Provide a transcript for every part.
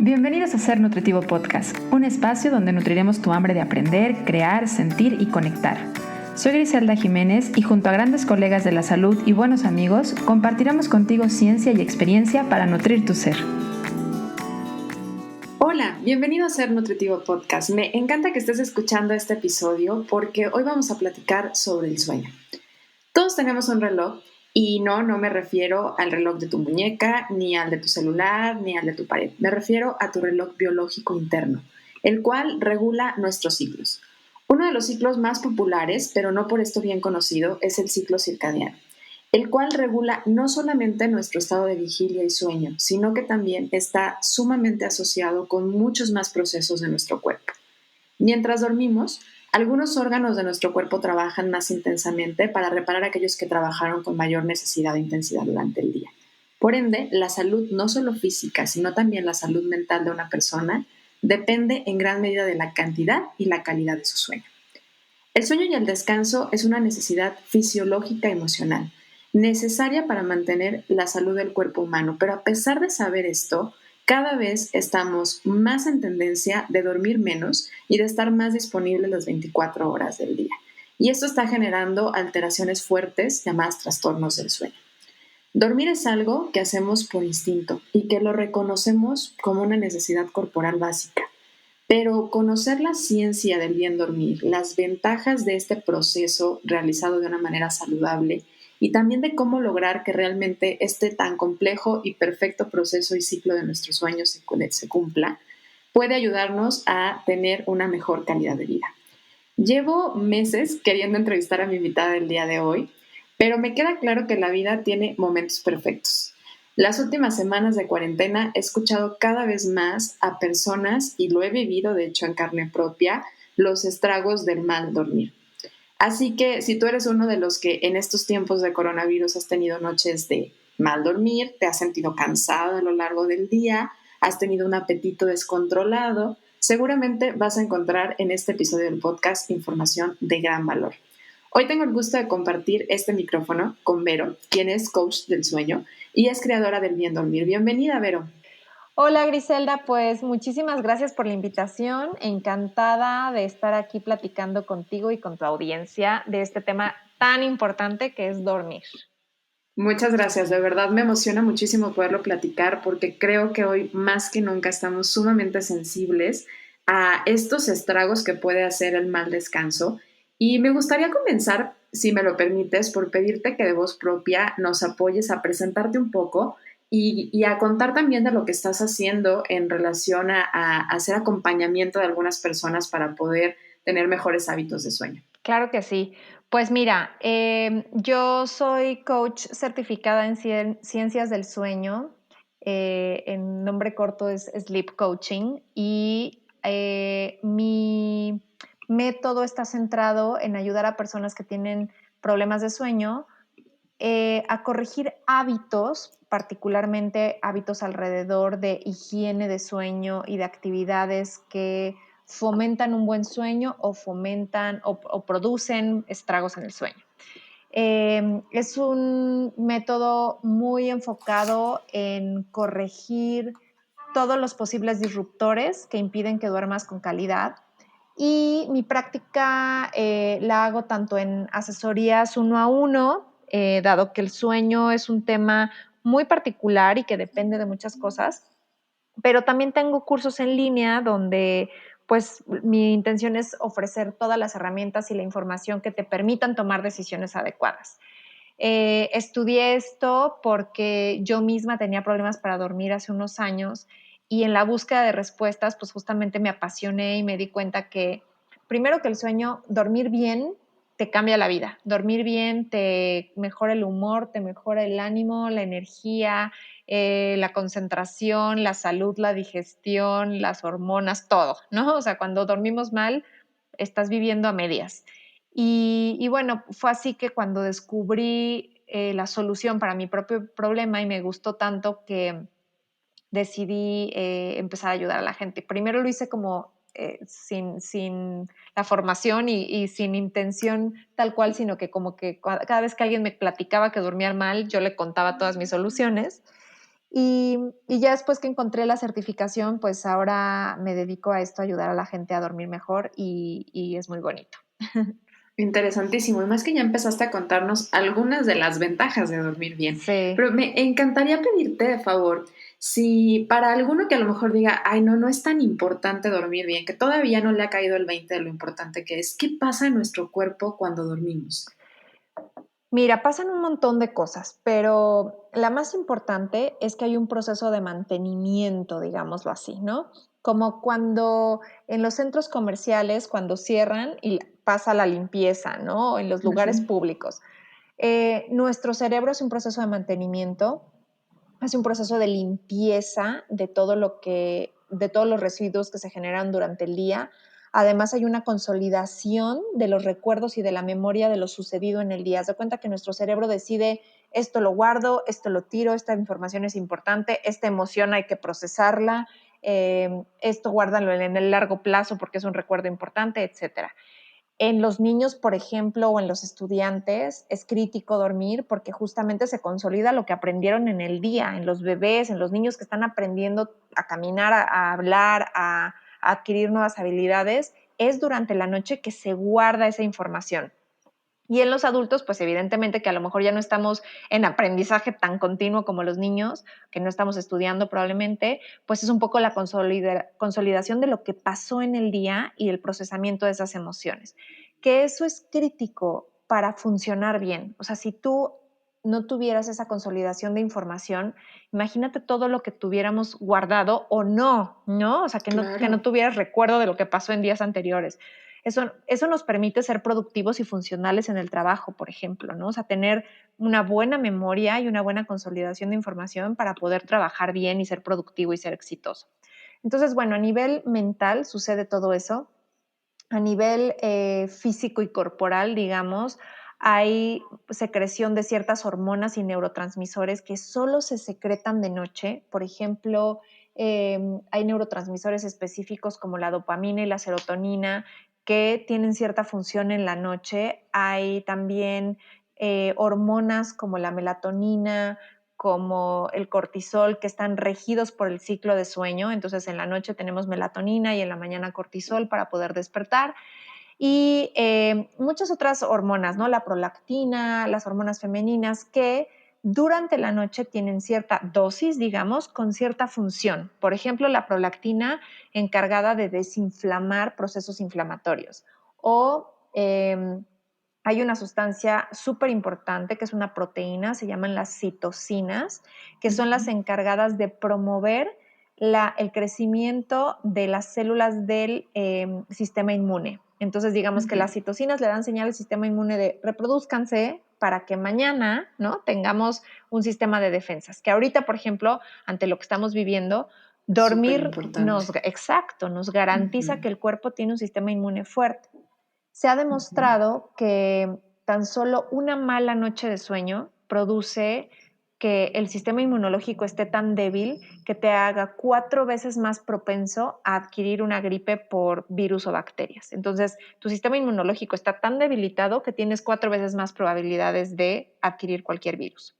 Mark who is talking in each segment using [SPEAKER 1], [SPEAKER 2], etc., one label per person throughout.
[SPEAKER 1] Bienvenidos a Ser Nutritivo Podcast, un espacio donde nutriremos tu hambre de aprender, crear, sentir y conectar. Soy Griselda Jiménez y junto a grandes colegas de la salud y buenos amigos, compartiremos contigo ciencia y experiencia para nutrir tu ser. Hola, bienvenido a Ser Nutritivo Podcast. Me encanta que estés escuchando este episodio porque hoy vamos a platicar sobre el sueño. Todos tenemos un reloj y no me refiero al reloj de tu muñeca, ni al de tu celular, ni al de tu pared. Me refiero a tu reloj biológico interno, el cual regula nuestros ciclos. Uno de los ciclos más populares, pero no por esto bien conocido, es el ciclo circadiano, el cual regula no solamente nuestro estado de vigilia y sueño, sino que también está sumamente asociado con muchos más procesos de nuestro cuerpo. Mientras dormimos, algunos órganos de nuestro cuerpo trabajan más intensamente para reparar aquellos que trabajaron con mayor necesidad de intensidad durante el día. Por ende, la salud no solo física, sino también la salud mental de una persona depende en gran medida de la cantidad y la calidad de su sueño. El sueño y el descanso es una necesidad fisiológica y emocional, necesaria para mantener la salud del cuerpo humano, pero a pesar de saber esto, cada vez estamos más en tendencia de dormir menos y de estar más disponibles las 24 horas del día. Y esto está generando alteraciones fuertes llamadas trastornos del sueño. Dormir es algo que hacemos por instinto y que lo reconocemos como una necesidad corporal básica. Pero conocer la ciencia del bien dormir, las ventajas de este proceso realizado de una manera saludable y también de cómo lograr que realmente este tan complejo y perfecto proceso y ciclo de nuestros sueños se cumpla, puede ayudarnos a tener una mejor calidad de vida. Llevo meses queriendo entrevistar a mi invitada del día de hoy, pero me queda claro que la vida tiene momentos perfectos. Las últimas semanas de cuarentena he escuchado cada vez más a personas, y lo he vivido de hecho en carne propia, los estragos del mal dormir. Así que si tú eres uno de los que en estos tiempos de coronavirus has tenido noches de mal dormir, te has sentido cansado a lo largo del día, has tenido un apetito descontrolado, seguramente vas a encontrar en este episodio del podcast información de gran valor. Hoy tengo el gusto de compartir este micrófono con Vero, quien es coach del sueño y es creadora del Bien Dormir. Bienvenida, Vero.
[SPEAKER 2] Hola Griselda, pues muchísimas gracias por la invitación. Encantada de estar aquí platicando contigo y con tu audiencia de este tema tan importante que es dormir.
[SPEAKER 1] Muchas gracias, de verdad me emociona muchísimo poderlo platicar porque creo que hoy más que nunca estamos sumamente sensibles a estos estragos que puede hacer el mal descanso y me gustaría comenzar, si me lo permites, por pedirte que de voz propia nos apoyes a presentarte un poco y a contar también de lo que estás haciendo en relación a hacer acompañamiento de algunas personas para poder tener mejores hábitos de sueño.
[SPEAKER 2] Claro que sí. Pues mira, yo soy coach certificada en ciencias del sueño. En nombre corto es Sleep Coaching y mi método está centrado en ayudar a personas que tienen problemas de sueño a corregir hábitos, particularmente hábitos alrededor de higiene de sueño y de actividades que fomentan un buen sueño o fomentan o producen estragos en el sueño. Es un método muy enfocado en corregir todos los posibles disruptores que impiden que duermas con calidad. Y mi práctica la hago tanto en asesorías uno a uno, dado que el sueño es un tema muy particular y que depende de muchas cosas, pero también tengo cursos en línea donde pues mi intención es ofrecer todas las herramientas y la información que te permitan tomar decisiones adecuadas. Estudié esto porque yo misma tenía problemas para dormir hace unos años y en la búsqueda de respuestas, pues justamente me apasioné y me di cuenta que primero que el sueño, dormir bien te cambia la vida. Dormir bien te mejora el humor, te mejora el ánimo, la energía, la concentración, la salud, la digestión, las hormonas, todo, ¿no? O sea, cuando dormimos mal, estás viviendo a medias. Y bueno, fue así que cuando descubrí la solución para mi propio problema y me gustó tanto que decidí empezar a ayudar a la gente. Primero lo hice como sin la formación y sin intención tal cual, sino que como que cada vez que alguien me platicaba que dormía mal, yo le contaba todas mis soluciones. Y ya después que encontré la certificación, pues ahora me dedico a esto, a ayudar a la gente a dormir mejor y es muy bonito.
[SPEAKER 1] Interesantísimo. Y más que ya empezaste a contarnos algunas de las ventajas de dormir bien.
[SPEAKER 2] Sí.
[SPEAKER 1] Pero me encantaría pedirte de favor, si para alguno que a lo mejor diga, ay, no, no es tan importante dormir bien, que todavía no le ha caído el 20 de lo importante que es, ¿qué pasa en nuestro cuerpo cuando dormimos?
[SPEAKER 2] Mira, pasan un montón de cosas, pero la más importante es que hay un proceso de mantenimiento, digámoslo así, ¿no? Como cuando en los centros comerciales, cuando cierran y pasa la limpieza, ¿no? En los lugares
[SPEAKER 1] Ujú.
[SPEAKER 2] públicos. Nuestro cerebro es un proceso de mantenimiento, es un proceso de limpieza de de todos los residuos que se generan durante el día. Además, hay una consolidación de los recuerdos y de la memoria de lo sucedido en el día. Se da cuenta que nuestro cerebro decide, esto lo guardo, esto lo tiro, esta información es importante, esta emoción hay que procesarla, esto guárdalo en el largo plazo porque es un recuerdo importante, etcétera. En los niños, por ejemplo, o en los estudiantes, es crítico dormir porque justamente se consolida lo que aprendieron en el día, en los bebés, en los niños que están aprendiendo a caminar, a hablar, a adquirir nuevas habilidades. Es durante la noche que se guarda esa información. Y en los adultos, pues evidentemente que a lo mejor ya no estamos en aprendizaje tan continuo como los niños, que no estamos estudiando probablemente, pues es un poco la consolidación de lo que pasó en el día y el procesamiento de esas emociones. Que eso es crítico para funcionar bien. O sea, si tú no tuvieras esa consolidación de información, imagínate todo lo que tuviéramos guardado o no, ¿no? O sea, que no
[SPEAKER 1] Claro.
[SPEAKER 2] tuvieras recuerdo de lo que pasó en días anteriores. Eso nos permite ser productivos y funcionales en el trabajo, por ejemplo, ¿no? O sea, tener una buena memoria y una buena consolidación de información para poder trabajar bien y ser productivo y ser exitoso. Entonces, bueno, a nivel mental sucede todo eso. A nivel físico y corporal, digamos, hay secreción de ciertas hormonas y neurotransmisores que solo se secretan de noche. Por ejemplo, hay neurotransmisores específicos como la dopamina y la serotonina que tienen cierta función en la noche. Hay también hormonas como la melatonina, como el cortisol, que están regidos por el ciclo de sueño. Entonces, en la noche tenemos melatonina y en la mañana cortisol para poder despertar. Y muchas otras hormonas, ¿no? La prolactina, las hormonas femeninas, que durante la noche tienen cierta dosis, digamos, con cierta función. Por ejemplo, la prolactina encargada de desinflamar procesos inflamatorios. O hay una sustancia súper importante que es una proteína, se llaman las citocinas, que son las
[SPEAKER 1] Ujú.
[SPEAKER 2] encargadas de promover el crecimiento de las células del sistema inmune. Entonces, digamos que
[SPEAKER 1] Ujú.
[SPEAKER 2] las citocinas le dan señal al sistema inmune de reproduzcanse para que mañana, ¿no? Tengamos un sistema de defensas. Que ahorita, por ejemplo, ante lo que estamos viviendo,
[SPEAKER 1] Súper
[SPEAKER 2] dormir
[SPEAKER 1] importante.
[SPEAKER 2] nos garantiza
[SPEAKER 1] Ujú.
[SPEAKER 2] que el cuerpo tiene un sistema inmune fuerte. Se ha
[SPEAKER 1] Ujú.
[SPEAKER 2] demostrado que tan solo una mala noche de sueño produce que el sistema inmunológico esté tan débil que te haga 4 veces más propenso a adquirir una gripe por virus o bacterias. Entonces, tu sistema inmunológico está tan debilitado que tienes 4 veces más probabilidades de adquirir cualquier virus.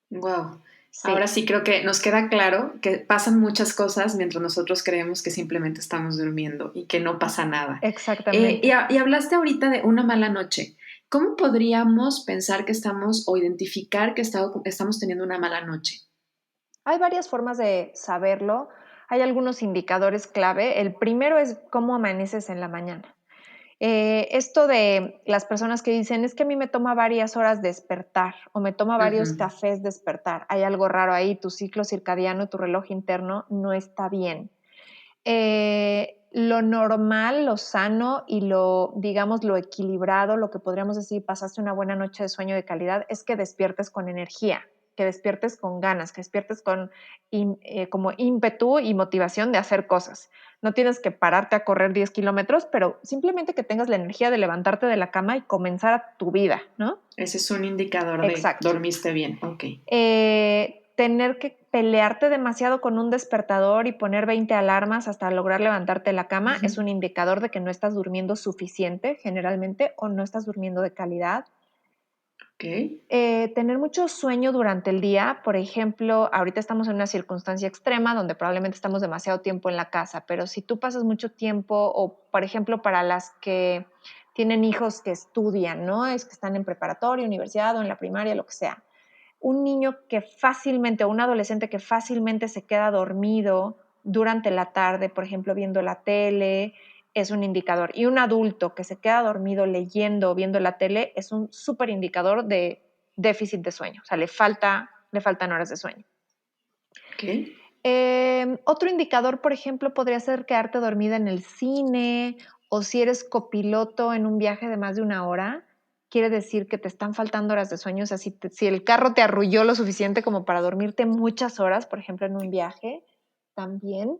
[SPEAKER 1] Wow. Ahora
[SPEAKER 2] Sí,
[SPEAKER 1] sí creo que nos queda claro que pasan muchas cosas mientras nosotros creemos que simplemente estamos durmiendo y que no pasa nada.
[SPEAKER 2] exactamente.
[SPEAKER 1] Y hablaste ahorita de una mala noche. ¿Cómo podríamos pensar que estamos o identificar que estamos teniendo una mala noche?
[SPEAKER 2] Hay varias formas de saberlo. Hay algunos indicadores clave. El primero es cómo amaneces en la mañana. Esto de las personas que dicen, es que a mí me toma varias horas despertar o me toma varios
[SPEAKER 1] Ujú.
[SPEAKER 2] cafés despertar. Hay algo raro ahí, tu ciclo circadiano, tu reloj interno no está bien. Lo normal, lo sano y digamos, lo equilibrado, lo que podríamos decir, pasaste una buena noche de sueño de calidad, es que despiertes con energía, que despiertes con ganas, que despiertes con como ímpetu y motivación de hacer cosas. No tienes que pararte a correr 10 kilómetros, pero simplemente que tengas la energía de levantarte de la cama y comenzar tu vida, ¿no?
[SPEAKER 1] Ese es un indicador de
[SPEAKER 2] Exacto.
[SPEAKER 1] dormiste bien. Ok.
[SPEAKER 2] Tener que pelearte demasiado con un despertador y poner 20 alarmas hasta lograr levantarte de la cama
[SPEAKER 1] Ujú.
[SPEAKER 2] es un indicador de que no estás durmiendo suficiente generalmente o no estás durmiendo de calidad. Tener mucho sueño durante el día, por ejemplo, ahorita estamos en una circunstancia extrema donde probablemente estamos demasiado tiempo en la casa, pero si tú pasas mucho tiempo, o por ejemplo para las que tienen hijos que estudian, ¿no? Es que están en preparatoria, universidad o en la primaria, lo que sea. Un niño que fácilmente, o un adolescente que fácilmente se queda dormido durante la tarde, por ejemplo, viendo la tele, es un indicador. Y un adulto que se queda dormido leyendo o viendo la tele es un súper indicador de déficit de sueño, o sea, le faltan horas de sueño.
[SPEAKER 1] Ok.
[SPEAKER 2] Otro indicador, por ejemplo, podría ser quedarte dormida en el cine, o si eres copiloto en un viaje de más de una hora, quiere decir que te están faltando horas de sueño. O sea, si el carro te arrulló lo suficiente como para dormirte muchas horas, por ejemplo, en un viaje, también.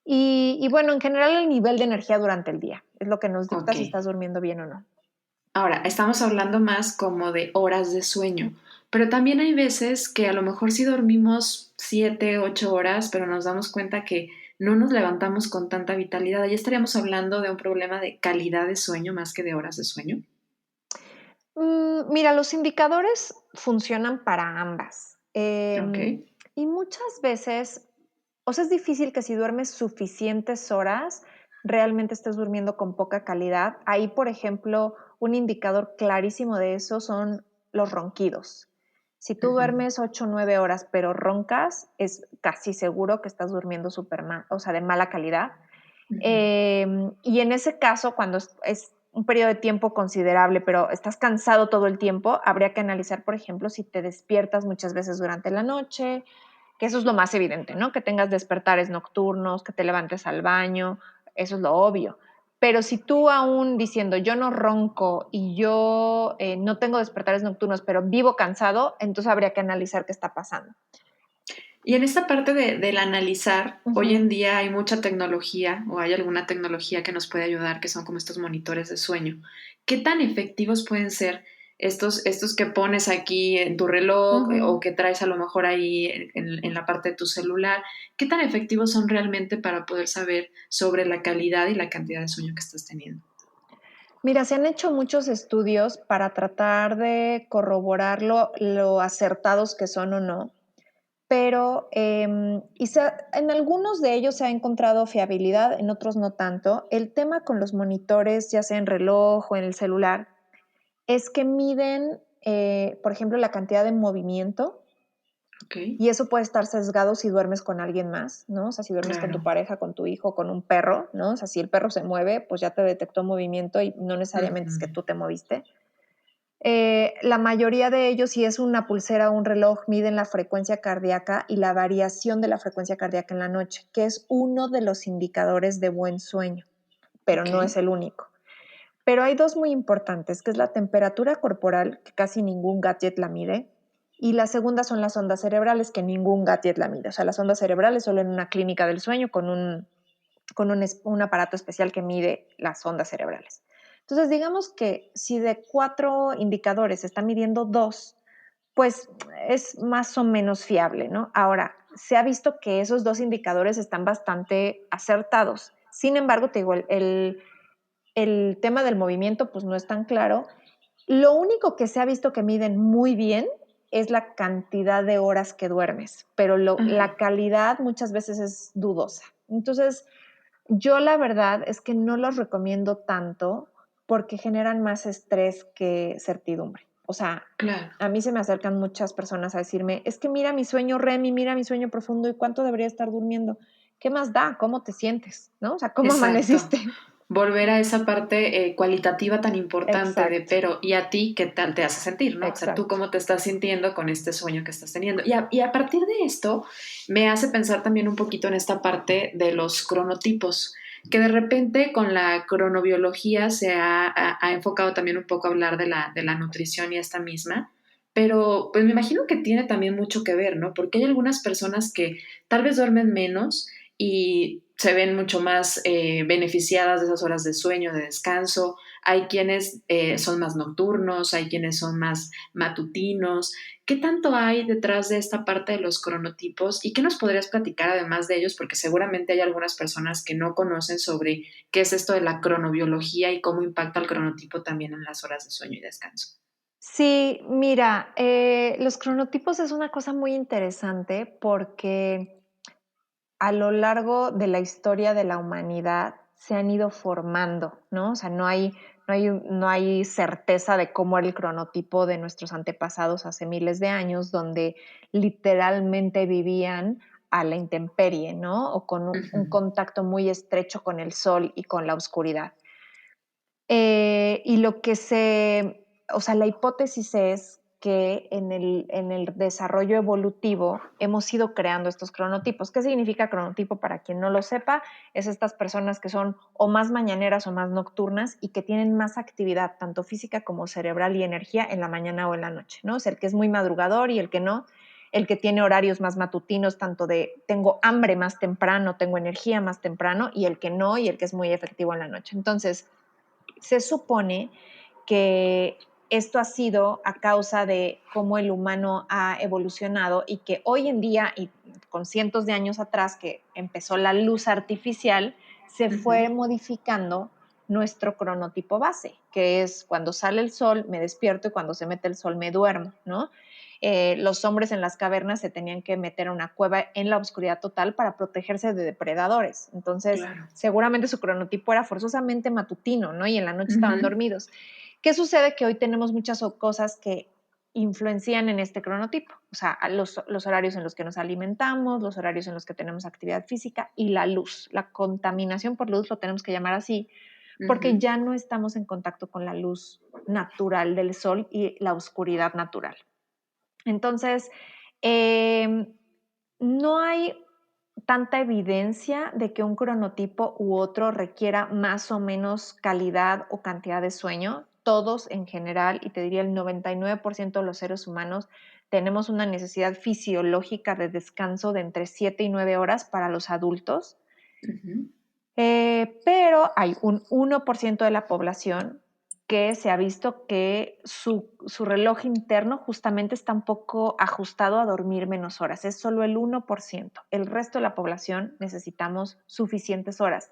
[SPEAKER 2] Y bueno, en general el nivel de energía durante el día es lo que nos dicta
[SPEAKER 1] Ok.
[SPEAKER 2] si estás durmiendo bien o no.
[SPEAKER 1] Ahora, estamos hablando más como de horas de sueño, pero también hay veces que a lo mejor sí dormimos 7, 8 horas, pero nos damos cuenta que no nos levantamos con tanta vitalidad. Ahí estaríamos hablando de un problema de calidad de sueño más que de horas de sueño.
[SPEAKER 2] Mira, los indicadores funcionan para ambas.
[SPEAKER 1] Ok.
[SPEAKER 2] Y muchas veces, o sea, es difícil que si duermes suficientes horas, realmente estés durmiendo con poca calidad. Ahí, por ejemplo, un indicador clarísimo de eso son los ronquidos. Si tú
[SPEAKER 1] Ujú,
[SPEAKER 2] duermes 8 o 9 horas, pero roncas, es casi seguro que estás durmiendo súper mal, o sea, de mala calidad.
[SPEAKER 1] ujú.
[SPEAKER 2] Y en ese caso, cuando es un periodo de tiempo considerable, pero estás cansado todo el tiempo, habría que analizar, por ejemplo, si te despiertas muchas veces durante la noche, que eso es lo más evidente, ¿no? Que tengas despertares nocturnos, que te levantes al baño, eso es lo obvio. Pero si tú aún diciendo yo no ronco y yo no tengo despertares nocturnos, pero vivo cansado, entonces habría que analizar qué está pasando.
[SPEAKER 1] Y en esta parte del analizar, hoy
[SPEAKER 2] Ujú,
[SPEAKER 1] en día hay mucha tecnología o hay alguna tecnología que nos puede ayudar, que son como estos monitores de sueño. ¿Qué tan efectivos pueden ser estos que pones aquí en tu reloj o
[SPEAKER 2] ujú.
[SPEAKER 1] que traes a lo mejor ahí en la parte de tu celular? ¿Qué tan efectivos son realmente para poder saber sobre la calidad y la cantidad de sueño que estás teniendo?
[SPEAKER 2] Mira, se han hecho muchos estudios para tratar de corroborar lo acertados que son o no, pero en algunos de ellos se ha encontrado fiabilidad, en otros no tanto. El tema con los monitores, ya sea en reloj o en el celular, es que miden, por ejemplo, la cantidad de movimiento.
[SPEAKER 1] Ok,
[SPEAKER 2] Y eso puede estar sesgado si duermes con alguien más, ¿no? O sea, si duermes con tu
[SPEAKER 1] claro.
[SPEAKER 2] pareja, con tu hijo, con un perro, ¿no? O sea, si el perro se mueve, pues ya te detectó movimiento y no necesariamente es que
[SPEAKER 1] Ujú.
[SPEAKER 2] tú te moviste. La mayoría de ellos, si es una pulsera o un reloj, miden la frecuencia cardíaca y la variación de la frecuencia cardíaca en la noche, que es uno de los indicadores de buen sueño, pero
[SPEAKER 1] Ok,
[SPEAKER 2] no es el único. Pero hay dos muy importantes, que es la temperatura corporal, que casi ningún gadget la mide, y la segunda son las ondas cerebrales, que ningún gadget la mide. O sea, las ondas cerebrales solo en una clínica del sueño con un aparato especial que mide las ondas cerebrales. Entonces, digamos que si de 4 indicadores se está midiendo 2, pues es más o menos fiable, ¿no? Ahora, se ha visto que esos 2 indicadores están bastante acertados. Sin embargo, te digo, el tema del movimiento pues no es tan claro. Lo único que se ha visto que miden muy bien es la cantidad de horas que duermes, pero
[SPEAKER 1] ajá.
[SPEAKER 2] la calidad muchas veces es dudosa. Entonces, yo la verdad es que no los recomiendo tanto porque generan más estrés que certidumbre. O sea,
[SPEAKER 1] Claro,
[SPEAKER 2] a mí se me acercan muchas personas a decirme, es que mira mi sueño REM y mira mi sueño profundo y cuánto debería estar durmiendo. ¿Qué más da? ¿Cómo te sientes? ¿No? O sea, ¿cómo
[SPEAKER 1] exacto.
[SPEAKER 2] amaneciste?
[SPEAKER 1] Volver a esa parte cualitativa tan importante de,
[SPEAKER 2] Exacto,
[SPEAKER 1] pero, ¿y a ti qué tal te hace sentir, no? O sea, tú
[SPEAKER 2] exacto.
[SPEAKER 1] cómo te estás sintiendo con este sueño que estás teniendo. Y a partir de esto, me hace pensar también un poquito en esta parte de los cronotipos, que de repente con la cronobiología se ha enfocado también un poco a hablar de la nutrición y esta misma. Pero pues me imagino que tiene también mucho que ver, ¿no? Porque hay algunas personas que tal vez duermen menos y se ven mucho más beneficiadas de esas horas de sueño, de descanso. Hay quienes son más nocturnos, hay quienes son más matutinos. ¿Qué tanto hay detrás de esta parte de los cronotipos y qué nos podrías platicar además de ellos? Porque seguramente hay algunas personas que no conocen sobre qué es esto de la cronobiología y cómo impacta el cronotipo también en las horas de sueño y descanso.
[SPEAKER 2] Sí, mira, los cronotipos es una cosa muy interesante porque a lo largo de la historia de la humanidad se han ido formando, ¿no? O sea, no hay certeza de cómo era el cronotipo de nuestros antepasados hace miles de años, donde literalmente vivían a la intemperie, ¿no? O con un
[SPEAKER 1] Ujú.
[SPEAKER 2] contacto muy estrecho con el sol y con la oscuridad. Y o sea, la hipótesis es que en el desarrollo evolutivo hemos ido creando estos cronotipos. ¿Qué significa cronotipo? Para quien no lo sepa, es estas personas que son o más mañaneras o más nocturnas y que tienen más actividad, tanto física como cerebral y energía en la mañana o en la noche, ¿no? Es el que es muy madrugador y el que no, el que tiene horarios más matutinos, tanto de tengo hambre más temprano, tengo energía más temprano, y el que no, y el que es muy efectivo en la noche. Entonces, se supone que esto ha sido a causa de cómo el humano ha evolucionado y que hoy en día, y con cientos de años atrás que empezó la luz artificial, se fue
[SPEAKER 1] Ujú.
[SPEAKER 2] modificando nuestro cronotipo base, que es cuando sale el sol me despierto y cuando se mete el sol me duermo, ¿no? Los hombres en las cavernas se tenían que meter a una cueva en la oscuridad total para protegerse de depredadores. Entonces,
[SPEAKER 1] Claro.
[SPEAKER 2] seguramente su cronotipo era forzosamente matutino, ¿no? Y en la noche estaban
[SPEAKER 1] Ujú.
[SPEAKER 2] dormidos. ¿Qué sucede? Que hoy tenemos muchas cosas que influencian en este cronotipo, o sea, los horarios en los que nos alimentamos, los horarios en los que tenemos actividad física y la luz, la contaminación por luz, lo tenemos que llamar así, porque
[SPEAKER 1] Ujú.
[SPEAKER 2] ya no estamos en contacto con la luz natural del sol y la oscuridad natural. Entonces, eh, no hay tanta evidencia de que un cronotipo u otro requiera más o menos calidad o cantidad de sueño. Todos en general, y te diría el 99% de los seres humanos, tenemos una necesidad fisiológica de descanso de entre 7 y 9 horas para los adultos.
[SPEAKER 1] Ujú.
[SPEAKER 2] Pero hay un 1% de la población que se ha visto que su reloj interno justamente está un poco ajustado a dormir menos horas. Es solo el 1%. El resto de la población necesitamos suficientes horas,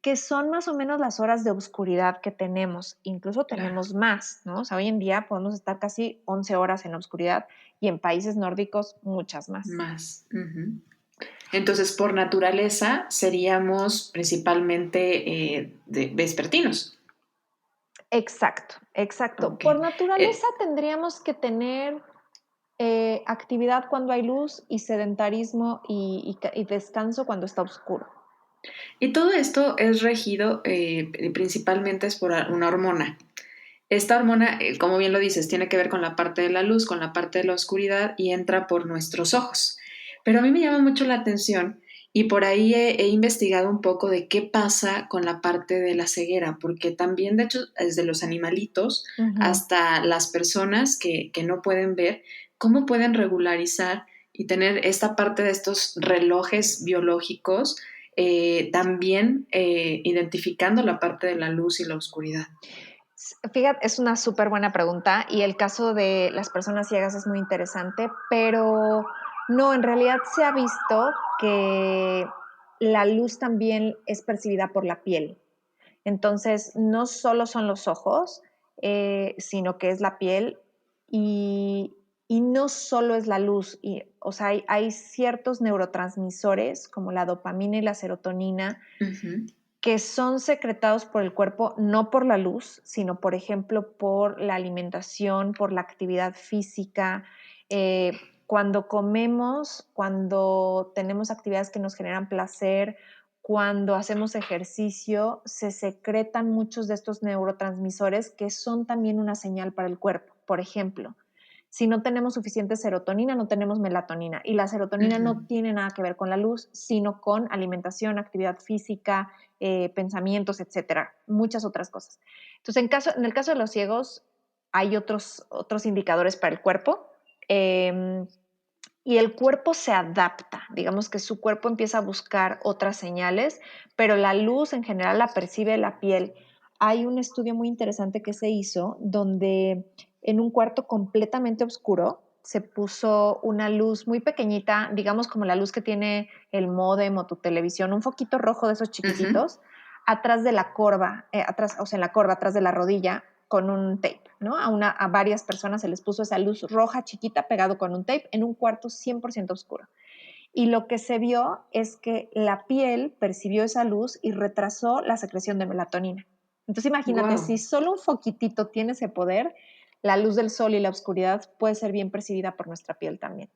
[SPEAKER 2] que son más o menos las horas de oscuridad que tenemos. Incluso
[SPEAKER 1] Claro.
[SPEAKER 2] tenemos más, ¿no? O sea, hoy en día podemos estar casi 11 horas en la oscuridad y en países nórdicos muchas más.
[SPEAKER 1] Más. Ujú. Entonces, por naturaleza, seríamos principalmente vespertinos.
[SPEAKER 2] Exacto, exacto.
[SPEAKER 1] Ok.
[SPEAKER 2] Por naturaleza
[SPEAKER 1] Eh,
[SPEAKER 2] tendríamos que tener actividad cuando hay luz y sedentarismo y descanso cuando está oscuro.
[SPEAKER 1] y todo esto es regido principalmente es por una hormona. Esta hormona, como bien lo dices, tiene que ver con la parte de la luz, con la parte de la oscuridad y entra por nuestros ojos. Pero a mí me llama mucho la atención y por ahí he investigado un poco de qué pasa con la parte de la ceguera, porque también, de hecho, desde los animalitos
[SPEAKER 2] Ujú.
[SPEAKER 1] hasta las personas que no pueden ver, cómo pueden regularizar y tener esta parte de estos relojes biológicos, también identificando la parte de la luz y la oscuridad.
[SPEAKER 2] Fíjate, es una súper buena pregunta y el caso de las personas ciegas es muy interesante, pero no, en realidad se ha visto que la luz también es percibida por la piel. Entonces, no solo son los ojos, sino que es la piel y, y no solo es la luz. O sea, hay ciertos neurotransmisores como la dopamina y la serotonina
[SPEAKER 1] Ujú.
[SPEAKER 2] que son secretados por el cuerpo no por la luz, sino por ejemplo por la alimentación, por la actividad física. Cuando comemos, cuando tenemos actividades que nos generan placer, cuando hacemos ejercicio, se secretan muchos de estos neurotransmisores que son también una señal para el cuerpo. Por ejemplo, si no tenemos suficiente serotonina, no tenemos melatonina. Y la serotonina
[SPEAKER 1] Ujú.
[SPEAKER 2] no tiene nada que ver con la luz, sino con alimentación, actividad física, pensamientos, etcétera, muchas otras cosas. Entonces, en el caso de los ciegos, hay otros indicadores para el cuerpo. Eh, y el cuerpo se adapta, digamos que su cuerpo empieza a buscar otras señales, pero la luz en general la percibe la piel. Hay un estudio muy interesante que se hizo donde en un cuarto completamente oscuro se puso una luz muy pequeñita, digamos como la luz que tiene el módem o tu televisión, un foquito rojo de esos
[SPEAKER 1] Ujú.
[SPEAKER 2] chiquititos, atrás de la corva, atrás, o sea, en la corva, atrás de la rodilla, con un tape, ¿no? A varias personas se les puso esa luz roja chiquita pegado con un tape en un cuarto 100% oscuro. Y lo que se vio es que la piel percibió esa luz y retrasó la secreción de melatonina. Entonces imagínate,
[SPEAKER 1] Wow.
[SPEAKER 2] si solo un foquitito tiene ese poder, la luz del sol y la oscuridad puede ser bien percibida por nuestra piel también.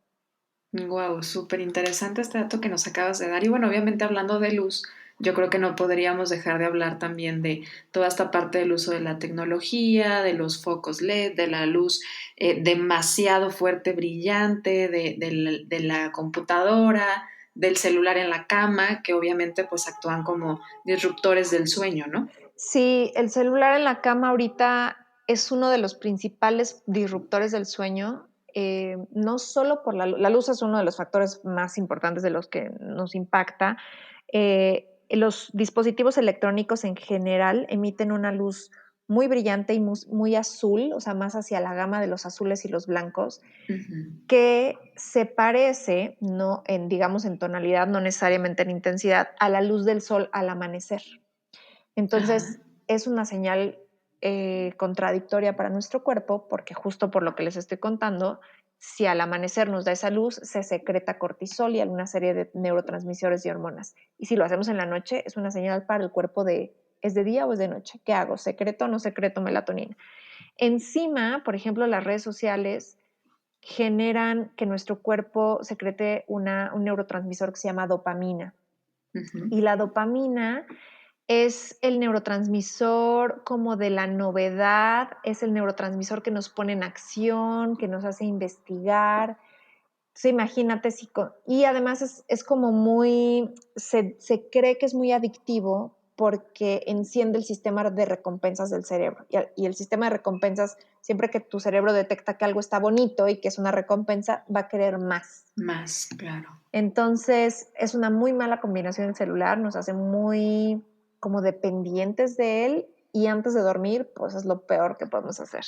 [SPEAKER 1] Wow, súper interesante este dato que nos acabas de dar. Y bueno, obviamente hablando de luz, yo creo que no podríamos dejar de hablar también de toda esta parte del uso de la tecnología, de los focos LED, de la luz demasiado fuerte, brillante, de la computadora, del celular en la cama, que obviamente pues actúan como disruptores del sueño, ¿no?
[SPEAKER 2] Sí, el celular en la cama ahorita es uno de los principales disruptores del sueño, no solo por la luz es uno de los factores más importantes de los que nos impacta. Los dispositivos electrónicos en general emiten una luz muy brillante y muy azul, o sea, más hacia la gama de los azules y los blancos,
[SPEAKER 1] Ujú.
[SPEAKER 2] que se parece, no en, digamos, en tonalidad, no necesariamente en intensidad, a la luz del sol al amanecer.
[SPEAKER 1] Ajá.
[SPEAKER 2] Entonces, es una señal contradictoria para nuestro cuerpo porque justo por lo que les estoy contando, si al amanecer nos da esa luz, se secreta cortisol y alguna serie de neurotransmisores y hormonas. Y si lo hacemos en la noche, es una señal para el cuerpo de, ¿es de día o es de noche? ¿Qué hago? ¿Secreto o no secreto melatonina? Encima, por ejemplo, las redes sociales generan que nuestro cuerpo secrete un neurotransmisor que se llama dopamina.
[SPEAKER 1] Ujú.
[SPEAKER 2] Y la dopamina es el neurotransmisor como de la novedad, es el neurotransmisor que nos pone en acción, que nos hace investigar. Entonces, imagínate si y además es como muy, se cree que es muy adictivo porque enciende el sistema de recompensas del cerebro. Y el sistema de recompensas, siempre que tu cerebro detecta que algo está bonito y que es una recompensa, va a querer más.
[SPEAKER 1] Más, claro.
[SPEAKER 2] Entonces, es una muy mala combinación el celular, nos hace muy como dependientes de él y antes de dormir, pues es lo peor que podemos hacer.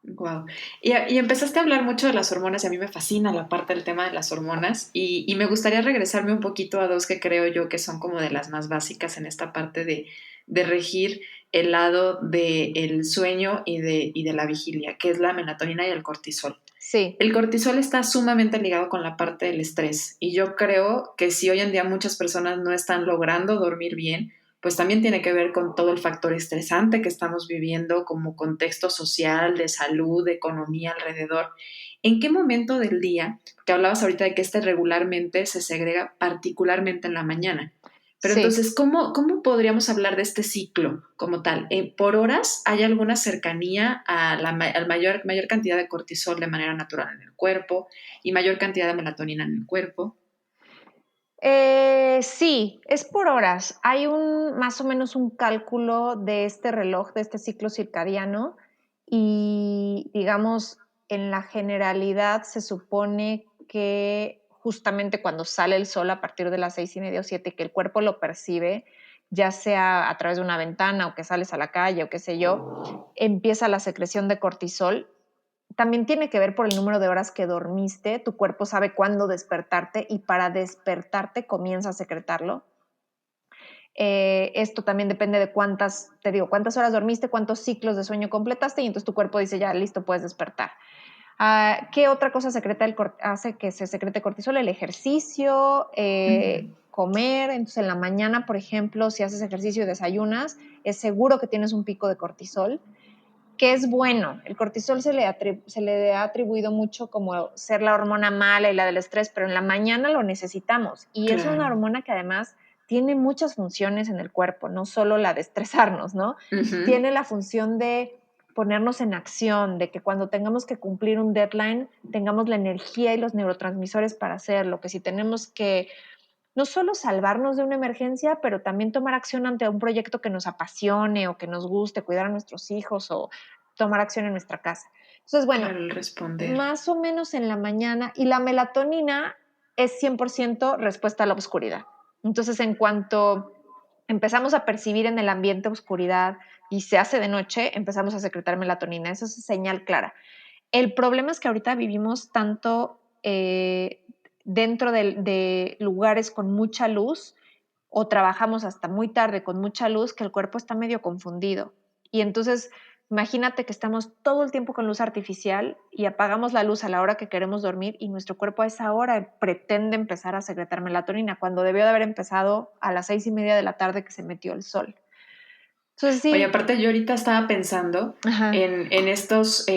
[SPEAKER 1] Wow. Y empezaste a hablar mucho de las hormonas y a mí me fascina la parte del tema de las hormonas y me gustaría regresarme un poquito a dos que creo yo que son como de las más básicas en esta parte de regir el lado del sueño y de la vigilia, que es la melatonina y el cortisol.
[SPEAKER 2] Sí,
[SPEAKER 1] El cortisol está sumamente ligado con la parte del estrés y yo creo que si hoy en día muchas personas no están logrando dormir bien, pues también tiene que ver con todo el factor estresante que estamos viviendo como contexto social, de salud, de economía alrededor. ¿En qué momento del día, porque hablabas ahorita de que este regularmente se segrega particularmente en la mañana, pero
[SPEAKER 2] sí.
[SPEAKER 1] entonces, ¿cómo podríamos hablar de este ciclo como tal? ¿Por horas hay alguna cercanía a la mayor cantidad de cortisol de manera natural en el cuerpo y mayor cantidad de melatonina en el cuerpo?
[SPEAKER 2] Sí, es por horas. Hay más o menos un cálculo de este reloj, de este ciclo circadiano y digamos, en la generalidad se supone que justamente cuando sale el sol a partir de las 6:30 o 7, que el cuerpo lo percibe, ya sea a través de una ventana o que sales a la calle o qué sé yo, empieza la secreción de cortisol. También tiene que ver por el número de horas que dormiste, tu cuerpo sabe cuándo despertarte y para despertarte comienza a secretarlo. Esto también depende de cuántas horas dormiste, cuántos ciclos de sueño completaste y entonces tu cuerpo dice ya, listo, puedes despertar. ¿Qué otra cosa hace que se secrete cortisol? El ejercicio,
[SPEAKER 1] Ujú.
[SPEAKER 2] comer. Entonces en la mañana, por ejemplo, si haces ejercicio y desayunas, es seguro que tienes un pico de cortisol que es bueno. El cortisol se le ha atribuido mucho como ser la hormona mala y la del estrés, pero en la mañana lo necesitamos. Y es una
[SPEAKER 1] Claro.
[SPEAKER 2] hormona que además tiene muchas funciones en el cuerpo, no solo la de estresarnos, ¿no?
[SPEAKER 1] Ujú.
[SPEAKER 2] Tiene la función de ponernos en acción, de que cuando tengamos que cumplir un deadline, tengamos la energía y los neurotransmisores para hacerlo, que si tenemos que no solo salvarnos de una emergencia, pero también tomar acción ante un proyecto que nos apasione o que nos guste, cuidar a nuestros hijos o tomar acción en nuestra casa. Entonces, bueno,
[SPEAKER 1] Claro, el responder.
[SPEAKER 2] más o menos en la mañana y la melatonina es 100% respuesta a la oscuridad. Entonces, en cuanto empezamos a percibir en el ambiente oscuridad y se hace de noche, empezamos a secretar melatonina. Eso es señal clara. El problema es que ahorita vivimos tanto dentro de lugares con mucha luz o trabajamos hasta muy tarde con mucha luz que el cuerpo está medio confundido. Y entonces Imagínate que estamos todo el tiempo con luz artificial y apagamos la luz a la hora que queremos dormir y nuestro cuerpo a esa hora pretende empezar a secretar melatonina cuando debió de haber empezado a las 6:30 de la tarde que se metió el sol. Entonces
[SPEAKER 1] Oye,
[SPEAKER 2] sí,
[SPEAKER 1] aparte yo ahorita estaba pensando
[SPEAKER 2] ajá,
[SPEAKER 1] en estos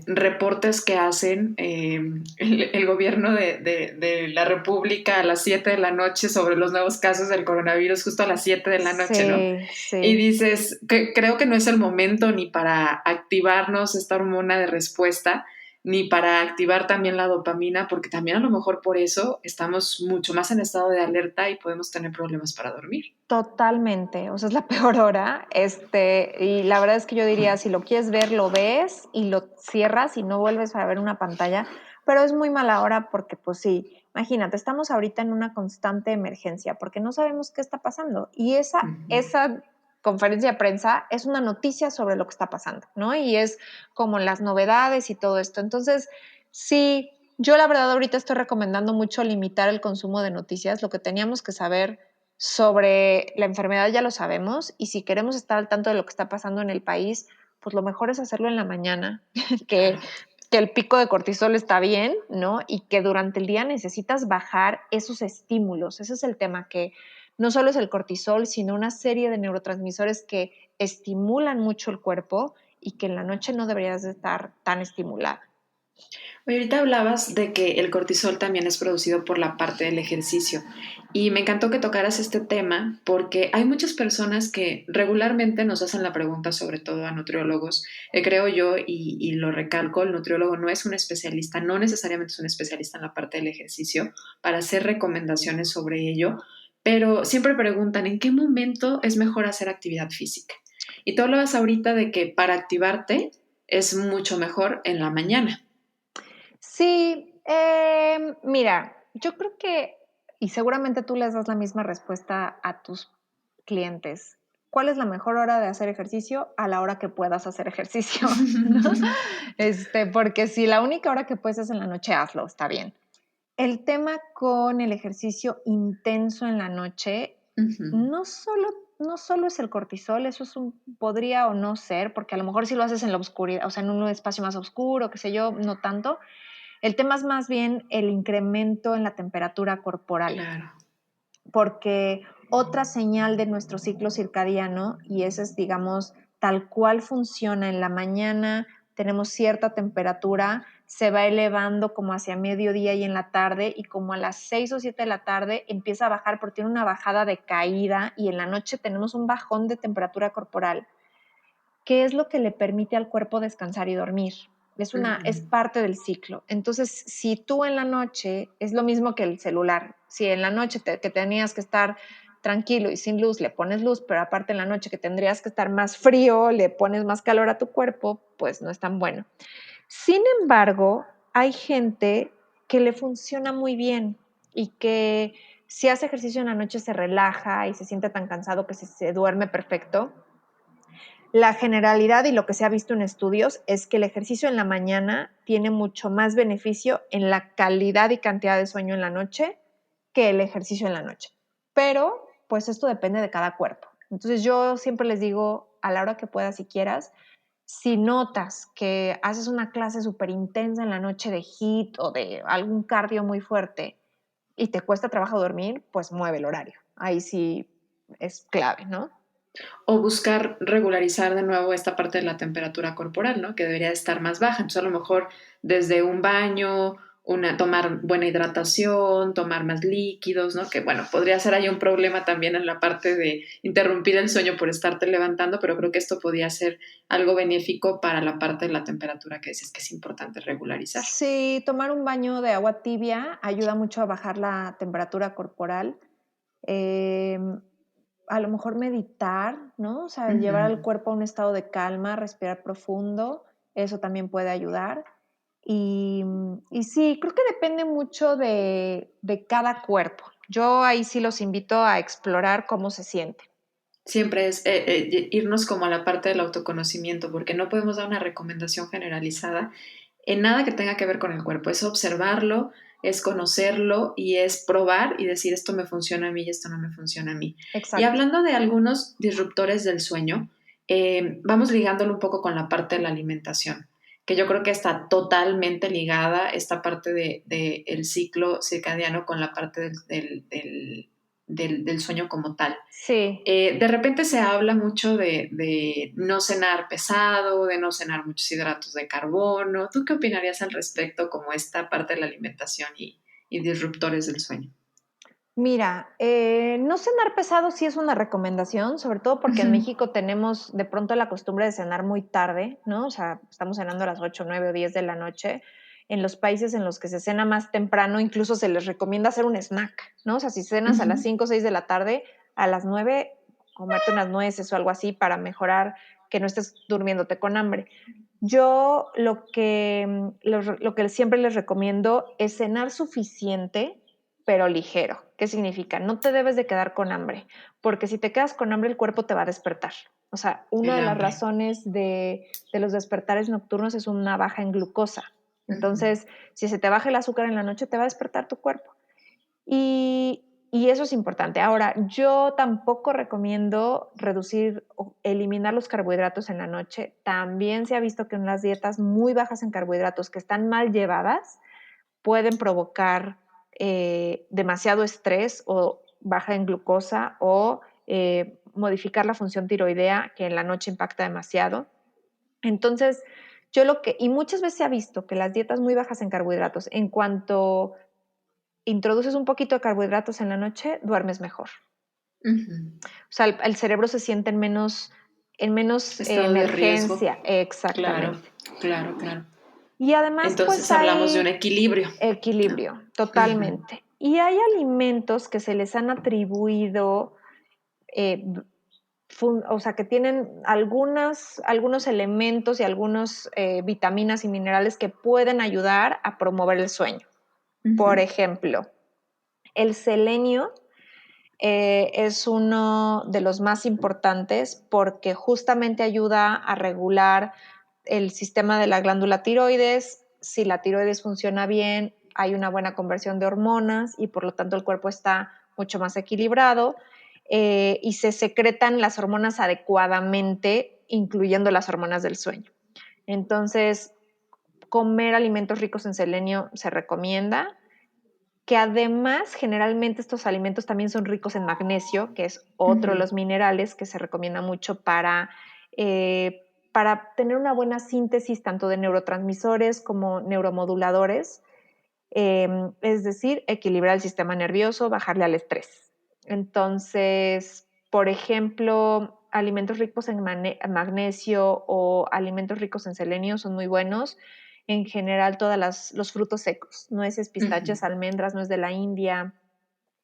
[SPEAKER 1] reportes que hacen el gobierno de la República a las 7 de la noche sobre los nuevos casos del coronavirus justo a las 7 de la noche, ¿no?
[SPEAKER 2] sí,
[SPEAKER 1] Y
[SPEAKER 2] sí.
[SPEAKER 1] dices, que creo que no es el momento ni para activarnos esta hormona de respuesta, ni para activar también la dopamina, porque también a lo mejor por eso estamos mucho más en estado de alerta y podemos tener problemas para dormir.
[SPEAKER 2] Totalmente, o sea, es la peor hora, y la verdad es que yo diría, si lo quieres ver, lo ves y lo cierras y no vuelves a ver una pantalla, pero es muy mala hora porque, pues sí, imagínate, estamos ahorita en una constante emergencia porque no sabemos qué está pasando y
[SPEAKER 1] Ujú.
[SPEAKER 2] esa conferencia de prensa es una noticia sobre lo que está pasando, ¿no? Y es como las novedades y todo esto. Entonces, sí, yo la verdad ahorita estoy recomendando mucho limitar el consumo de noticias, lo que teníamos que saber sobre la enfermedad ya lo sabemos y si queremos estar al tanto de lo que está pasando en el país, pues lo mejor es hacerlo en la mañana, que,
[SPEAKER 1] Claro.
[SPEAKER 2] que el pico de cortisol está bien, ¿no? Y que durante el día necesitas bajar esos estímulos. Ese es el tema, que no solo es el cortisol, sino una serie de neurotransmisores que estimulan mucho el cuerpo y que en la noche no deberías de estar tan estimulada.
[SPEAKER 1] Oye, ahorita hablabas de que el cortisol también es producido por la parte del ejercicio y me encantó que tocaras este tema porque hay muchas personas que regularmente nos hacen la pregunta, sobre todo a nutriólogos, creo yo y lo recalco, el nutriólogo no es un especialista, no necesariamente es un especialista en la parte del ejercicio para hacer recomendaciones sobre ello, pero siempre preguntan en qué momento es mejor hacer actividad física. Y tú hablabas ahorita de que para activarte es mucho mejor en la mañana.
[SPEAKER 2] Sí, mira, yo creo que, y seguramente tú les das la misma respuesta a tus clientes. ¿Cuál es la mejor hora de hacer ejercicio? A la hora que puedas hacer ejercicio, ¿no? Porque si la única hora que puedes es en la noche, hazlo, está bien. El tema con el ejercicio intenso en la noche,
[SPEAKER 1] Ujú.
[SPEAKER 2] no solo, no solo es el cortisol, eso podría o no ser, porque a lo mejor si lo haces en la oscuridad, o sea, en un espacio más oscuro, qué sé yo, no tanto. El tema es más bien el incremento en la temperatura corporal,
[SPEAKER 1] Claro.
[SPEAKER 2] porque otra señal de nuestro ciclo circadiano, y ese es, digamos, tal cual funciona en la mañana, tenemos cierta temperatura, se va elevando como hacia mediodía y en la tarde, y como a las 6 o 7 de la tarde empieza a bajar, porque tiene una bajada de caída, y en la noche tenemos un bajón de temperatura corporal, que es lo que le permite al cuerpo descansar y dormir. Es
[SPEAKER 1] Ujú.
[SPEAKER 2] parte del ciclo. Entonces, si tú en la noche, es lo mismo que el celular, si en la noche que tenías que estar tranquilo y sin luz, le pones luz, pero aparte en la noche que tendrías que estar más frío, le pones más calor a tu cuerpo, pues no es tan bueno. Sin embargo, hay gente que le funciona muy bien y que si hace ejercicio en la noche se relaja y se siente tan cansado que se duerme perfecto. La generalidad y lo que se ha visto en estudios es que el ejercicio en la mañana tiene mucho más beneficio en la calidad y cantidad de sueño en la noche que el ejercicio en la noche. Pero, pues esto depende de cada cuerpo. Entonces yo siempre les digo, a la hora que puedas y quieras, si notas que haces una clase súper intensa en la noche de HIIT o de algún cardio muy fuerte y te cuesta trabajo dormir, pues mueve el horario. Ahí sí es clave, ¿no?
[SPEAKER 1] O buscar regularizar de nuevo esta parte de la temperatura corporal, ¿no? Que debería estar más baja. Entonces, a lo mejor desde un baño, tomar buena hidratación, tomar más líquidos, ¿no? Que bueno, podría ser ahí un problema también en la parte de interrumpir el sueño por estarte levantando, pero creo que esto podría ser algo benéfico para la parte de la temperatura que dices que es importante regularizar.
[SPEAKER 2] Sí, tomar un baño de agua tibia ayuda mucho a bajar la temperatura corporal. Eh, a lo mejor meditar, ¿no? O sea, llevar al
[SPEAKER 1] Ujú.
[SPEAKER 2] cuerpo a un estado de calma, respirar profundo, eso también puede ayudar. Y sí, creo que depende mucho de cada cuerpo. Yo ahí sí los invito a explorar cómo se siente.
[SPEAKER 1] Siempre es irnos como a la parte del autoconocimiento, porque no podemos dar una recomendación generalizada en nada que tenga que ver con el cuerpo. Es observarlo, es conocerlo y es probar y decir esto me funciona a mí y esto no me funciona a mí. Y
[SPEAKER 2] Exacto.
[SPEAKER 1] hablando de algunos disruptores del sueño, vamos ligándolo un poco con la parte de la alimentación, que yo creo que está totalmente ligada esta parte del ciclo circadiano con la parte del sueño como tal.
[SPEAKER 2] Sí.
[SPEAKER 1] De repente se habla mucho de no cenar pesado, de no cenar muchos hidratos de carbono. ¿Tú qué opinarías al respecto como esta parte de la alimentación y disruptores del sueño?
[SPEAKER 2] Mira, no cenar pesado sí es una recomendación, sobre todo porque en
[SPEAKER 1] Ujú,
[SPEAKER 2] México tenemos de pronto la costumbre de cenar muy tarde, ¿no? O sea, estamos cenando a las 8, 9 o 10 de la noche. En los países en los que se cena más temprano, incluso se les recomienda hacer un snack, ¿no? O sea, si cenas a las
[SPEAKER 1] ujú.
[SPEAKER 2] 5 o 6 de la tarde, a las 9 comerte unas nueces o algo así para mejorar que no estés durmiéndote con hambre. Yo lo que siempre les recomiendo es cenar suficiente pero ligero. ¿Qué significa? No te debes de quedar con hambre, porque si te quedas con hambre el cuerpo te va a despertar. O sea, una de
[SPEAKER 1] El
[SPEAKER 2] las
[SPEAKER 1] hambre.
[SPEAKER 2] razones de los despertares nocturnos es una baja en glucosa.
[SPEAKER 1] Ujú,
[SPEAKER 2] Entonces, si se te baja el azúcar en la noche, te va a despertar tu cuerpo. Y eso es importante. Ahora, yo tampoco recomiendo reducir o eliminar los carbohidratos en la noche. También se ha visto que en las dietas muy bajas en carbohidratos que están mal llevadas, pueden provocar demasiado estrés o baja en glucosa o modificar la función tiroidea que en la noche impacta demasiado. Entonces, y muchas veces se ha visto que las dietas muy bajas en carbohidratos, en cuanto introduces un poquito de carbohidratos en la noche, duermes mejor.
[SPEAKER 1] ujú.
[SPEAKER 2] O sea, el cerebro se siente en menos
[SPEAKER 1] Estado de riesgo.
[SPEAKER 2] emergencia,
[SPEAKER 1] Claro,
[SPEAKER 2] exactamente.
[SPEAKER 1] claro, claro.
[SPEAKER 2] Y además, pues
[SPEAKER 1] Entonces hablamos de un
[SPEAKER 2] hay
[SPEAKER 1] equilibrio, ¿no?
[SPEAKER 2] equilibrio,
[SPEAKER 1] Ujú,
[SPEAKER 2] totalmente. Y hay alimentos que se les han atribuido, eh, o sea, que tienen algunos elementos y algunas vitaminas y minerales que pueden ayudar a promover el sueño. Por
[SPEAKER 1] ujú.
[SPEAKER 2] ejemplo, el selenio es uno de los más importantes porque justamente ayuda a regular el sistema de la glándula tiroides. Si la tiroides funciona bien, hay una buena conversión de hormonas y por lo tanto el cuerpo está mucho más equilibrado y se secretan las hormonas adecuadamente, incluyendo las hormonas del sueño. Entonces, comer alimentos ricos en selenio se recomienda, que además generalmente estos alimentos también son ricos en magnesio, que es otro de
[SPEAKER 1] Ujú.
[SPEAKER 2] los minerales que se recomienda mucho para tener una buena síntesis tanto de neurotransmisores como neuromoduladores, es decir, equilibrar el sistema nervioso, bajarle al estrés. Entonces, por ejemplo, alimentos ricos en magnesio o alimentos ricos en selenio son muy buenos. En general, los frutos secos, nueces,
[SPEAKER 1] Ujú.
[SPEAKER 2] pistaches, almendras, nuez de la India,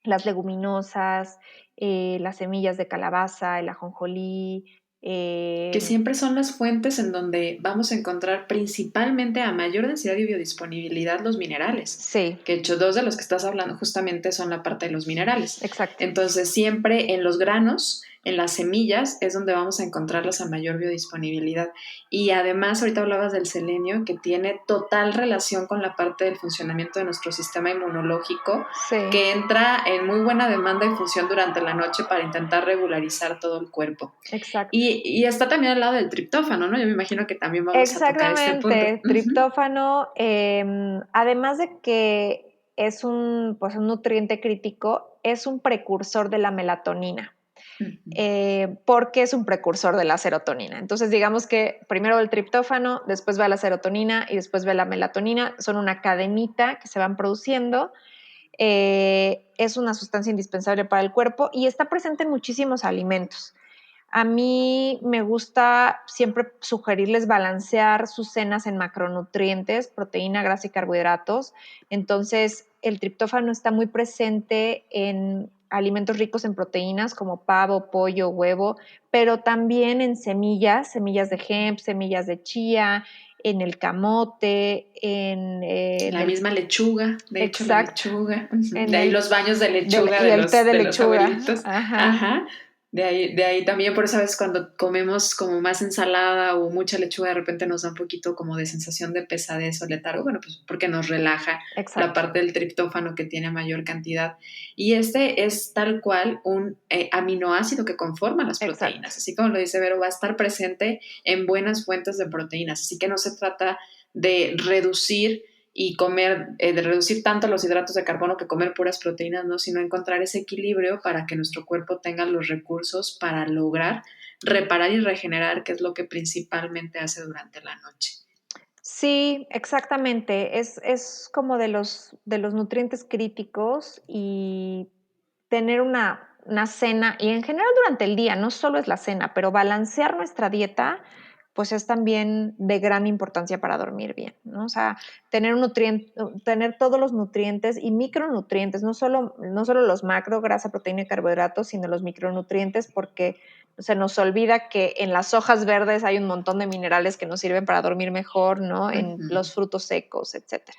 [SPEAKER 2] las leguminosas, las semillas de calabaza, el ajonjolí.
[SPEAKER 1] Que
[SPEAKER 2] eh,
[SPEAKER 1] siempre son las fuentes en donde vamos a encontrar principalmente a mayor densidad y biodisponibilidad los minerales.
[SPEAKER 2] sí,
[SPEAKER 1] Que de hecho, dos de los que estás hablando justamente son la parte de los minerales.
[SPEAKER 2] exacto.
[SPEAKER 1] Entonces, siempre en los granos, en las semillas, es donde vamos a encontrarlos a mayor biodisponibilidad. Y además, ahorita hablabas del selenio, que tiene total relación con la parte del funcionamiento de nuestro sistema inmunológico,
[SPEAKER 2] Sí,
[SPEAKER 1] que entra en muy buena demanda y función durante la noche para intentar regularizar todo el cuerpo.
[SPEAKER 2] exacto.
[SPEAKER 1] Y está también al lado del triptófano, ¿no? Yo me imagino que también vamos a tocar este punto.
[SPEAKER 2] Exactamente,
[SPEAKER 1] Uh-huh.
[SPEAKER 2] triptófano, además de que es pues un nutriente crítico, es un precursor de la melatonina,
[SPEAKER 1] Uh-huh.
[SPEAKER 2] porque es un precursor de la serotonina. Entonces, digamos que primero va el triptófano, después va la serotonina y después va la melatonina. Son una cadenita que se van produciendo. Es una sustancia indispensable para el cuerpo y está presente en muchísimos alimentos. A mí me gusta siempre sugerirles balancear sus cenas en macronutrientes, proteína, grasa y carbohidratos. Entonces, el triptófano está muy presente en alimentos ricos en proteínas como pavo, pollo, huevo, pero también en semillas, semillas de hemp, semillas de chía, en el camote,
[SPEAKER 1] La misma lechuga, de hecho, la
[SPEAKER 2] exacto,
[SPEAKER 1] lechuga. Uh-huh.
[SPEAKER 2] en
[SPEAKER 1] De ahí los baños de lechuga
[SPEAKER 2] y el té de
[SPEAKER 1] de los
[SPEAKER 2] lechuga.
[SPEAKER 1] abuelitos.
[SPEAKER 2] Ajá.
[SPEAKER 1] Ajá. De ahí también, por eso a veces cuando comemos como más ensalada o mucha lechuga, de repente nos da un poquito como de sensación de pesadez o letargo, bueno, pues porque nos relaja la
[SPEAKER 2] Exacto,
[SPEAKER 1] parte del triptófano que tiene mayor cantidad. Y este es tal cual un aminoácido que conforma las
[SPEAKER 2] exacto.
[SPEAKER 1] proteínas. Así como lo dice Vero, va a estar presente en buenas fuentes de proteínas. Así que no se trata de reducir y comer, de reducir tanto los hidratos de carbono que comer puras proteínas, ¿no? Sino encontrar ese equilibrio para que nuestro cuerpo tenga los recursos para lograr reparar y regenerar, que es lo que principalmente hace durante la noche.
[SPEAKER 2] Sí, exactamente. Es como de los nutrientes críticos y tener una cena, y en general durante el día, no solo es la cena, pero balancear nuestra dieta, pues es también de gran importancia para dormir bien, ¿no? O sea, tener todos los nutrientes y micronutrientes, no solo los macro, grasa, proteína y carbohidratos, sino los micronutrientes, porque se nos olvida que en las hojas verdes hay un montón de minerales que nos sirven para dormir mejor, ¿no? En
[SPEAKER 1] Uh-huh.
[SPEAKER 2] los frutos secos, etcétera.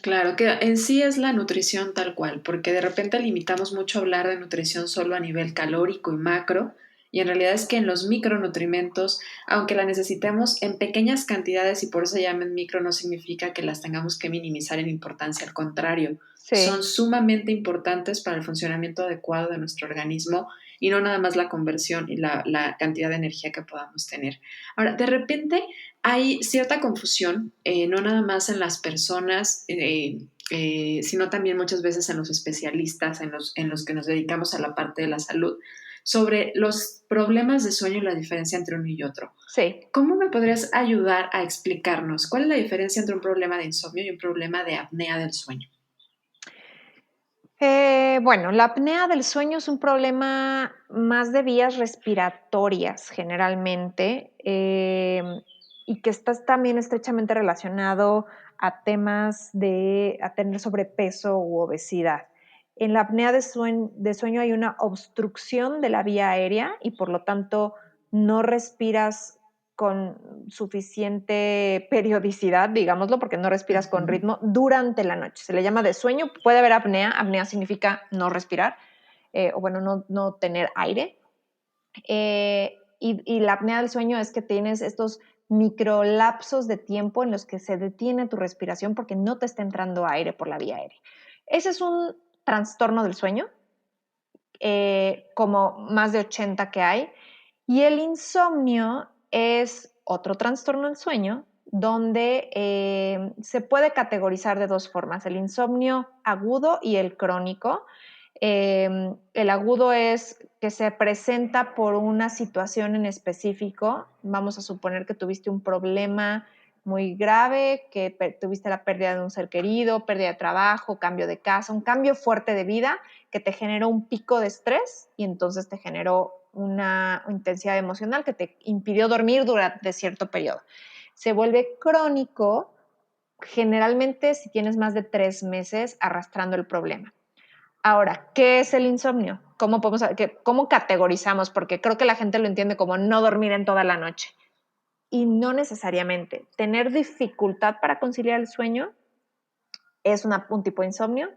[SPEAKER 1] Claro, que en sí es la nutrición tal cual, porque de repente limitamos mucho hablar de nutrición solo a nivel calórico y macro, y en realidad es que en los micronutrimentos, aunque la necesitemos en pequeñas cantidades y por eso se llaman micro, no significa que las tengamos que minimizar en importancia, al contrario, son
[SPEAKER 2] Sí.
[SPEAKER 1] sumamente importantes para el funcionamiento adecuado de nuestro organismo y no nada más la conversión y la cantidad de energía que podamos tener. Ahora, de repente hay cierta confusión, no nada más en las personas, sino también muchas veces en los especialistas, en los que nos dedicamos a la parte de la salud, sobre los problemas de sueño y la diferencia entre uno y otro.
[SPEAKER 2] Sí.
[SPEAKER 1] ¿Cómo me podrías ayudar a explicarnos cuál es la diferencia entre un problema de insomnio y un problema de apnea del sueño?
[SPEAKER 2] Bueno, la apnea del sueño es un problema más de vías respiratorias generalmente, y que está también estrechamente relacionado a temas a tener sobrepeso u obesidad. En la apnea de sueño hay una obstrucción de la vía aérea y por lo tanto no respiras con suficiente periodicidad, digámoslo, porque no respiras con
[SPEAKER 1] Uh-huh.
[SPEAKER 2] ritmo durante la noche. Se le llama de sueño, puede haber apnea, apnea significa no respirar, o bueno, no tener aire. Y la apnea del sueño es que tienes estos microlapsos de tiempo en los que se detiene tu respiración porque no te está entrando aire por la vía aérea. Ese es un trastorno del sueño, como más de 80 que hay. Y el insomnio es otro trastorno del sueño donde se puede categorizar de dos formas, el insomnio agudo y el crónico. El agudo es que se presenta por una situación en específico. Vamos a suponer que tuviste un problema muy grave, que tuviste la pérdida de un ser querido, pérdida de trabajo, cambio de casa, un cambio fuerte de vida que te generó un pico de estrés y entonces te generó una intensidad emocional que te impidió dormir durante cierto periodo. Se vuelve crónico generalmente si tienes más de 3 meses arrastrando el problema. Ahora, ¿qué es el insomnio? ¿Cómo categorizamos? Porque creo que la gente lo entiende como no dormir en toda la noche. Y no necesariamente. Tener dificultad para conciliar el sueño es un tipo de insomnio.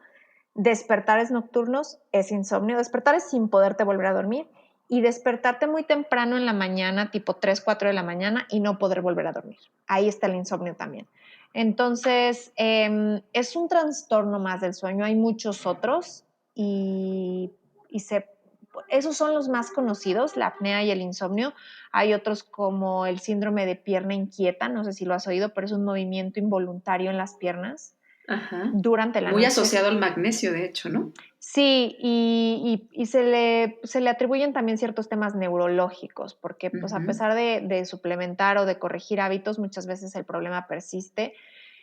[SPEAKER 2] Despertares nocturnos es insomnio. Despertares sin poderte volver a dormir. Y despertarte muy temprano en la mañana, tipo 3, 4 de la mañana, y no poder volver a dormir. Ahí está el insomnio también. Entonces, es un trastorno más del sueño. Hay muchos otros y, y esos son los más conocidos, la apnea y el insomnio. Hay otros como el síndrome de pierna inquieta, no sé si lo has oído, pero es un movimiento involuntario en las piernas
[SPEAKER 1] Ajá.
[SPEAKER 2] durante la
[SPEAKER 1] Muy
[SPEAKER 2] noche.
[SPEAKER 1] asociado al magnesio, de hecho, ¿no?
[SPEAKER 2] Sí, y se le atribuyen también ciertos temas neurológicos, porque pues a
[SPEAKER 1] Uh-huh.
[SPEAKER 2] pesar de suplementar o de corregir hábitos, muchas veces el problema persiste.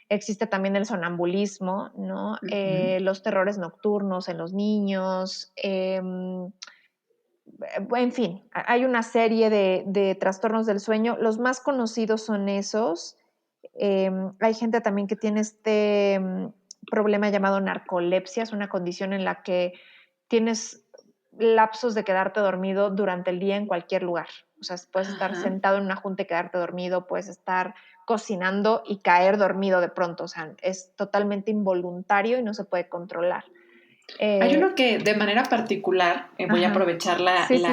[SPEAKER 2] Existe también el sonambulismo, ¿no?
[SPEAKER 1] Uh-huh.
[SPEAKER 2] Los terrores nocturnos en los niños, en fin, hay una serie de trastornos del sueño. Los más conocidos son esos. Hay gente también que tiene este problema llamado narcolepsia, es una condición en la que tienes lapsos de quedarte dormido durante el día en cualquier lugar. O sea, puedes estar
[SPEAKER 1] Ajá.
[SPEAKER 2] sentado en una junta y quedarte dormido, puedes estar cocinando y caer dormido de pronto. O sea, es totalmente involuntario y no se puede controlar.
[SPEAKER 1] Hay
[SPEAKER 2] Eh,
[SPEAKER 1] uno que de manera particular, voy a
[SPEAKER 2] ajá.
[SPEAKER 1] aprovechar
[SPEAKER 2] Sí, sí,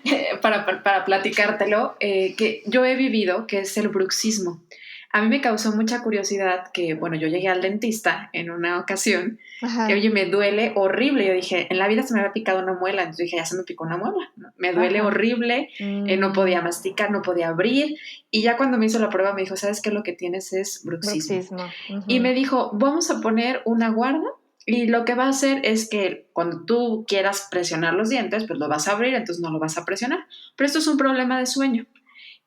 [SPEAKER 2] sí.
[SPEAKER 1] para platicártelo, que yo he vivido, que es el bruxismo. A mí me causó mucha curiosidad que, bueno, yo llegué al dentista en una ocasión y,
[SPEAKER 2] Ajá,
[SPEAKER 1] oye, me duele horrible. Yo dije, en la vida se me había picado una muela, entonces dije, ya se me picó una muela, ¿no? Me duele
[SPEAKER 2] ajá.
[SPEAKER 1] horrible, no podía
[SPEAKER 2] Mm,
[SPEAKER 1] masticar, no podía abrir. Y ya cuando me hizo la prueba me dijo, ¿sabes qué? Lo que tienes es bruxismo.
[SPEAKER 2] bruxismo.
[SPEAKER 1] Y
[SPEAKER 2] Ujú.
[SPEAKER 1] me dijo, vamos a poner una guarda y lo que va a hacer es que cuando tú quieras presionar los dientes, pues lo vas a abrir, entonces no lo vas a presionar. Pero esto es un problema de sueño.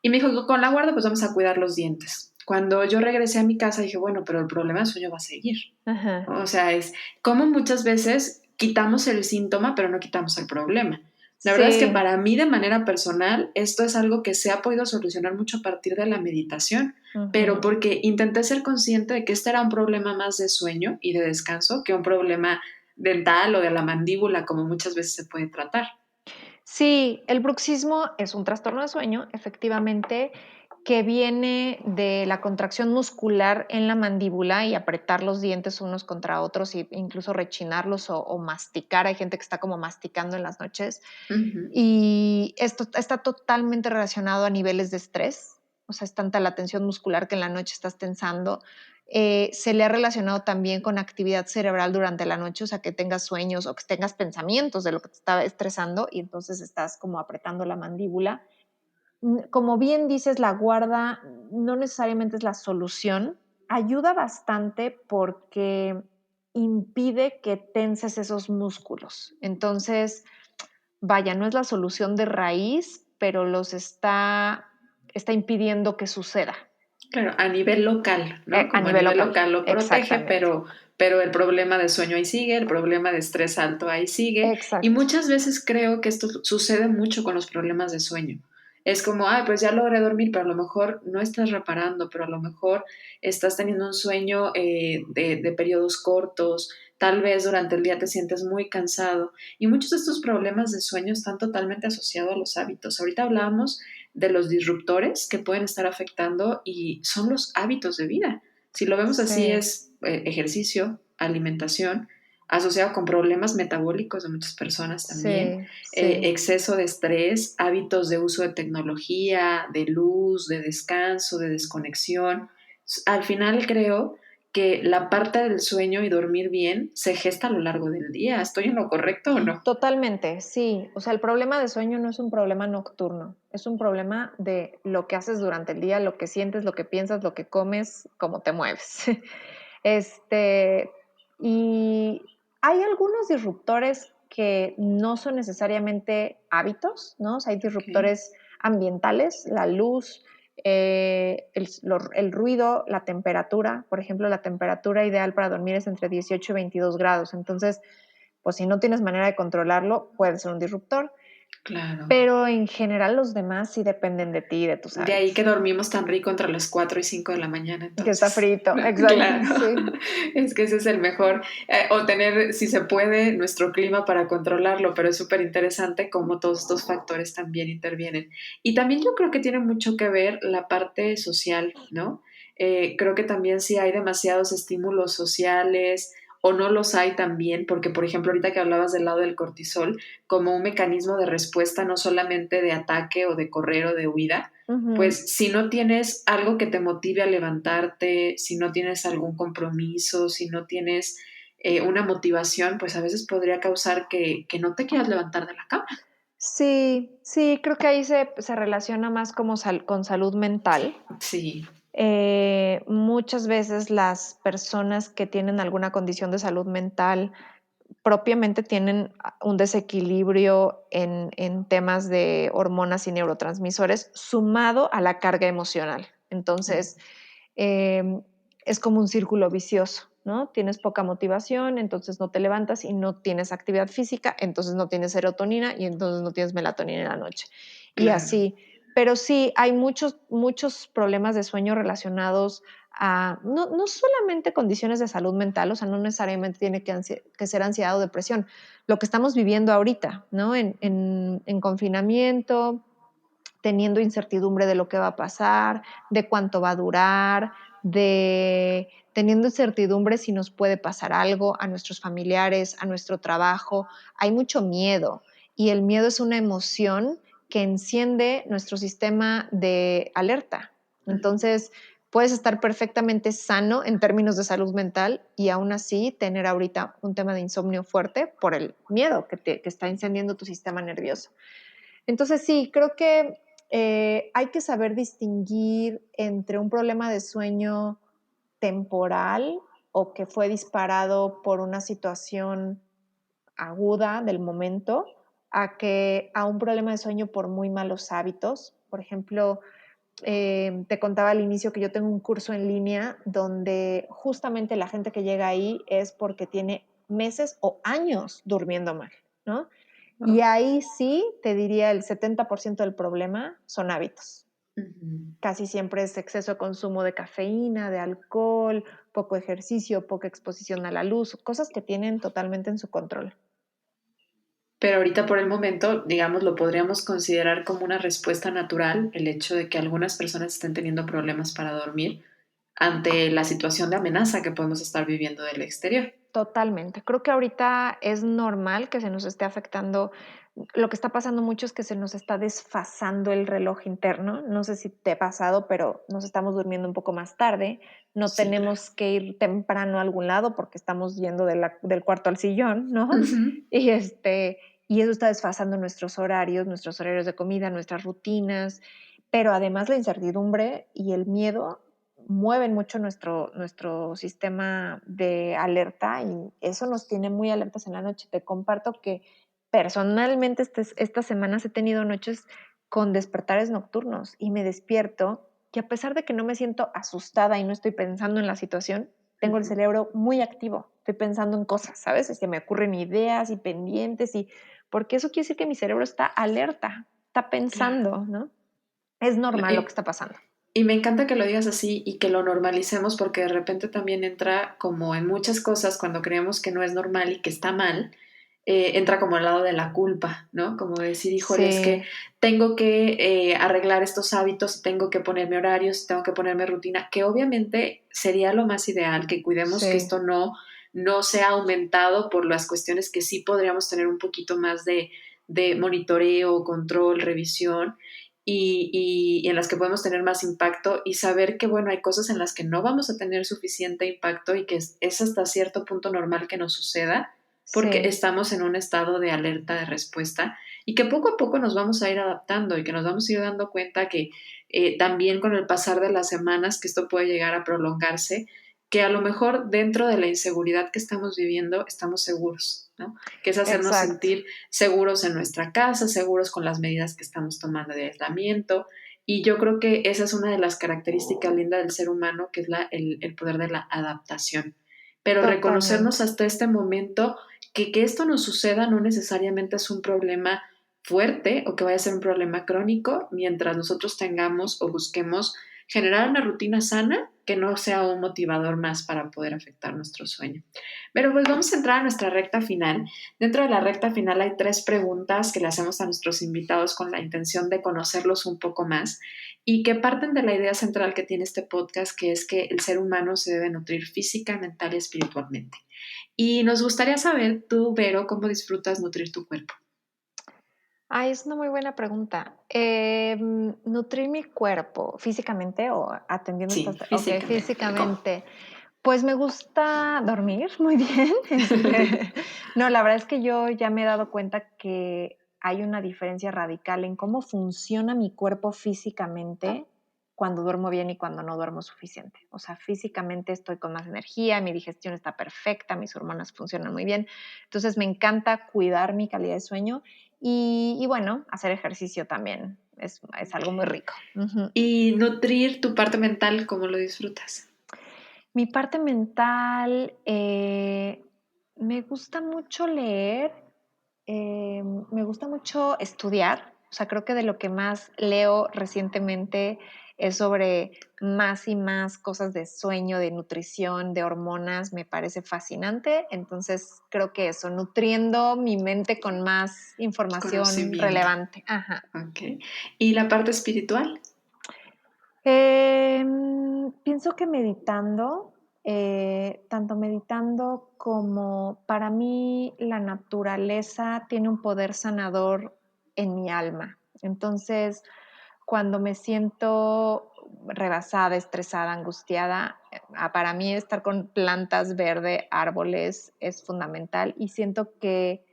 [SPEAKER 1] Y me dijo que con la guarda pues vamos a cuidar los dientes. Cuando yo regresé a mi casa dije, bueno, pero el problema de sueño va a seguir.
[SPEAKER 2] Ajá.
[SPEAKER 1] O sea, es como muchas veces quitamos el síntoma, pero no quitamos el problema. La verdad es que
[SPEAKER 2] Sí.
[SPEAKER 1] para mí, de manera personal, esto es algo que se ha podido solucionar mucho a partir de la meditación, pero
[SPEAKER 2] Ujú.
[SPEAKER 1] porque intenté ser consciente de que este era un problema más de sueño y de descanso que un problema dental o de la mandíbula, como muchas veces se puede tratar.
[SPEAKER 2] Sí, el bruxismo es un trastorno de sueño, efectivamente, que viene de la contracción muscular en la mandíbula y apretar los dientes unos contra otros e incluso rechinarlos o masticar. Hay gente que está como masticando en las noches.
[SPEAKER 1] Ujú.
[SPEAKER 2] Y esto está totalmente relacionado a niveles de estrés. O sea, es tanta la tensión muscular que en la noche estás tensando. Se le ha relacionado también con actividad cerebral durante la noche, o sea, que tengas sueños o que tengas pensamientos de lo que te está estresando y entonces estás como apretando la mandíbula. Como bien dices, la guarda no necesariamente es la solución, ayuda bastante porque impide que tenses esos músculos. Entonces, vaya, no es la solución de raíz, pero está impidiendo que suceda.
[SPEAKER 1] Claro, a nivel local, ¿no?
[SPEAKER 2] A
[SPEAKER 1] Como a
[SPEAKER 2] nivel
[SPEAKER 1] nivel
[SPEAKER 2] local,
[SPEAKER 1] local lo protege,
[SPEAKER 2] exactamente.
[SPEAKER 1] pero el problema de sueño ahí sigue, el problema de estrés alto ahí sigue. Y
[SPEAKER 2] Exacto.
[SPEAKER 1] muchas veces creo que esto sucede mucho con los problemas de sueño. Es como, ay, pues ya logré dormir, pero a lo mejor no estás reparando, pero a lo mejor estás teniendo un sueño de periodos cortos, tal vez durante el día te sientes muy cansado. Y muchos de estos problemas de sueño están totalmente asociados a los hábitos. Ahorita hablábamos de los disruptores que pueden estar afectando y son los hábitos de vida. Si lo vemos así
[SPEAKER 2] Sí,
[SPEAKER 1] es ejercicio, alimentación, asociado con problemas metabólicos de muchas personas también,
[SPEAKER 2] sí, sí.
[SPEAKER 1] exceso de estrés, hábitos de uso de tecnología, de luz, de descanso, de desconexión. Al final creo que la parte del sueño y dormir bien se gesta a lo largo del día. ¿Estoy en lo correcto o no?
[SPEAKER 2] Totalmente, sí. O sea, el problema de sueño no es un problema nocturno, es un problema de lo que haces durante el día, lo que sientes, lo que piensas, lo que comes, cómo te mueves. Este, y hay algunos disruptores que no son necesariamente hábitos, ¿no? O sea, hay
[SPEAKER 1] Okay.
[SPEAKER 2] disruptores ambientales, la luz, el ruido, la temperatura. Por ejemplo, la temperatura ideal para dormir es entre 18 y 22 grados. Entonces, pues si no tienes manera de controlarlo, puede ser un disruptor.
[SPEAKER 1] Claro.
[SPEAKER 2] Pero en general los demás sí dependen de ti y de tus
[SPEAKER 1] De ahí que
[SPEAKER 2] hábitos.
[SPEAKER 1] dormimos tan rico entre las 4 y 5 de la mañana,
[SPEAKER 2] Que está
[SPEAKER 1] entonces.
[SPEAKER 2] frito, exacto,
[SPEAKER 1] Claro,
[SPEAKER 2] sí.
[SPEAKER 1] es que ese es el mejor. O tener, si se puede, nuestro clima para controlarlo, pero es súper interesante cómo todos estos factores también intervienen. Y también yo creo que tiene mucho que ver la parte social, ¿no? Creo que también si hay demasiados estímulos sociales o no los hay también, porque por ejemplo ahorita que hablabas del lado del cortisol, como un mecanismo de respuesta no solamente de ataque o de correr o de huida,
[SPEAKER 2] Ujú.
[SPEAKER 1] pues si no tienes algo que te motive a levantarte, si no tienes algún compromiso, si no tienes una motivación, pues a veces podría causar que no te quieras levantar de la cama.
[SPEAKER 2] Sí, sí, creo que ahí se relaciona más como con salud mental.
[SPEAKER 1] Sí,
[SPEAKER 2] Muchas veces las personas que tienen alguna condición de salud mental propiamente tienen un desequilibrio en temas de hormonas y neurotransmisores sumado a la carga emocional. Entonces, eh, es como un círculo vicioso, ¿no? Tienes poca motivación, entonces no te levantas y no tienes actividad física, entonces no tienes serotonina y entonces no tienes melatonina en la noche. Y
[SPEAKER 1] claro.
[SPEAKER 2] así. Pero sí, hay muchos problemas de sueño relacionados a no solamente condiciones de salud mental, o sea, no necesariamente tiene que ser ansiedad o depresión. Lo que estamos viviendo ahorita, ¿no? En confinamiento, teniendo incertidumbre de lo que va a pasar, de cuánto va a durar, de teniendo incertidumbre si nos puede pasar algo a nuestros familiares, a nuestro trabajo. Hay mucho miedo y el miedo es una emoción que enciende nuestro sistema de alerta. Entonces, puedes estar perfectamente sano en términos de salud mental y aún así tener ahorita un tema de insomnio fuerte por el miedo que está encendiendo tu sistema nervioso. Entonces, sí, creo que hay que saber distinguir entre un problema de sueño temporal o que fue disparado por una situación aguda del momento a un problema de sueño por muy malos hábitos. Por ejemplo, te contaba al inicio que yo tengo un curso en línea donde justamente la gente que llega ahí es porque tiene meses o años durmiendo mal, ¿no? Y
[SPEAKER 1] Oh.
[SPEAKER 2] ahí sí te diría el 70% del problema son hábitos.
[SPEAKER 1] Uh-huh.
[SPEAKER 2] Casi siempre es exceso de consumo de cafeína, de alcohol, poco ejercicio, poca exposición a la luz, cosas que tienen totalmente en su control.
[SPEAKER 1] Pero ahorita por el momento, digamos, lo podríamos considerar como una respuesta natural el hecho de que algunas personas estén teniendo problemas para dormir ante la situación de amenaza que podemos estar viviendo del exterior.
[SPEAKER 2] Totalmente. Creo que ahorita es normal que se nos esté afectando. Lo que está pasando mucho es que se nos está desfasando el reloj interno. No sé si te ha pasado, pero nos estamos durmiendo un poco más tarde. No
[SPEAKER 1] Sí, claro.
[SPEAKER 2] tenemos que ir temprano a algún lado porque estamos yendo del cuarto al sillón, ¿no?
[SPEAKER 1] Uh-huh.
[SPEAKER 2] Y, y eso está desfasando nuestros horarios de comida, nuestras rutinas. Pero además la incertidumbre y el miedo mueven mucho nuestro sistema de alerta y eso nos tiene muy alertas en la noche. Te comparto que personalmente estas semanas he tenido noches con despertares nocturnos y me despierto y a pesar de que no me siento asustada y no estoy pensando en la situación, tengo el
[SPEAKER 1] Uh-huh.
[SPEAKER 2] cerebro muy activo, estoy pensando en cosas, ¿sabes? Es que me ocurren ideas y pendientes y porque eso quiere decir que mi cerebro está alerta, está
[SPEAKER 1] Claro.
[SPEAKER 2] pensando, ¿no? Es normal lo que
[SPEAKER 1] Y,
[SPEAKER 2] está pasando.
[SPEAKER 1] y me encanta que lo digas así y que lo normalicemos porque de repente también entra como en muchas cosas cuando creemos que no es normal y que está mal, entra como al lado de la culpa, ¿no? Como decir, híjole, es que
[SPEAKER 2] Sí,
[SPEAKER 1] tengo que arreglar estos hábitos, tengo que ponerme horarios, tengo que ponerme rutina, que obviamente sería lo más ideal, que cuidemos que
[SPEAKER 2] sí.
[SPEAKER 1] esto no sea aumentado por las cuestiones que sí podríamos tener un poquito más de monitoreo, control, revisión. Y en las que podemos tener más impacto y saber que, bueno, hay cosas en las que no vamos a tener suficiente impacto y que es hasta cierto punto normal que nos suceda porque
[SPEAKER 2] Sí,
[SPEAKER 1] estamos en un estado de alerta de respuesta y que poco a poco nos vamos a ir adaptando y que nos vamos a ir dando cuenta que también con el pasar de las semanas que esto puede llegar a prolongarse, que a lo mejor dentro de la inseguridad que estamos viviendo estamos seguros, ¿no? Que es hacernos
[SPEAKER 2] exacto,
[SPEAKER 1] sentir seguros en nuestra casa, seguros con las medidas que estamos tomando de aislamiento. Y yo creo que esa es una de las características lindas del ser humano, que es el poder de la adaptación. Pero reconocernos
[SPEAKER 2] totalmente.
[SPEAKER 1] hasta este momento que esto nos suceda no necesariamente es un problema fuerte o que vaya a ser un problema crónico mientras nosotros tengamos o busquemos generar una rutina sana que no sea un motivador más para poder afectar nuestro sueño. Pero pues vamos a entrar a nuestra recta final. Dentro de la recta final hay 3 preguntas que le hacemos a nuestros invitados con la intención de conocerlos un poco más y que parten de la idea central que tiene este podcast, que es que el ser humano se debe nutrir física, mental y espiritualmente. Y nos gustaría saber, tú, Vero, cómo disfrutas nutrir tu cuerpo.
[SPEAKER 2] Ay, es una muy buena pregunta. ¿Nutrir mi cuerpo físicamente o atendiendo estas?
[SPEAKER 1] Sí,
[SPEAKER 2] Ok,
[SPEAKER 1] físicamente. ¿Cómo?
[SPEAKER 2] físicamente. Pues me gusta dormir muy bien. No, la verdad es que yo ya me he dado cuenta que hay una diferencia radical en cómo funciona mi cuerpo físicamente cuando duermo bien y cuando no duermo suficiente. O sea, físicamente estoy con más energía, mi digestión está perfecta, mis hormonas funcionan muy bien. Entonces me encanta cuidar mi calidad de sueño y bueno, hacer ejercicio también es algo muy
[SPEAKER 1] Okay.
[SPEAKER 2] rico. Ujú.
[SPEAKER 1] Y nutrir tu parte mental, ¿cómo lo disfrutas?
[SPEAKER 2] Mi parte mental, me gusta mucho leer, me gusta mucho estudiar. O sea, creo que de lo que más leo recientemente es sobre más y más cosas de sueño, de nutrición, de hormonas. Me parece fascinante. Entonces, creo que eso, nutriendo mi mente con más información
[SPEAKER 1] Conocimiento.
[SPEAKER 2] relevante. Ajá.
[SPEAKER 1] Ok. ¿Y la parte espiritual?
[SPEAKER 2] Pienso que meditando, tanto meditando como para mí la naturaleza tiene un poder sanador en mi alma. Entonces, cuando me siento rebasada, estresada, angustiada, para mí estar con plantas verdes, árboles es fundamental y siento que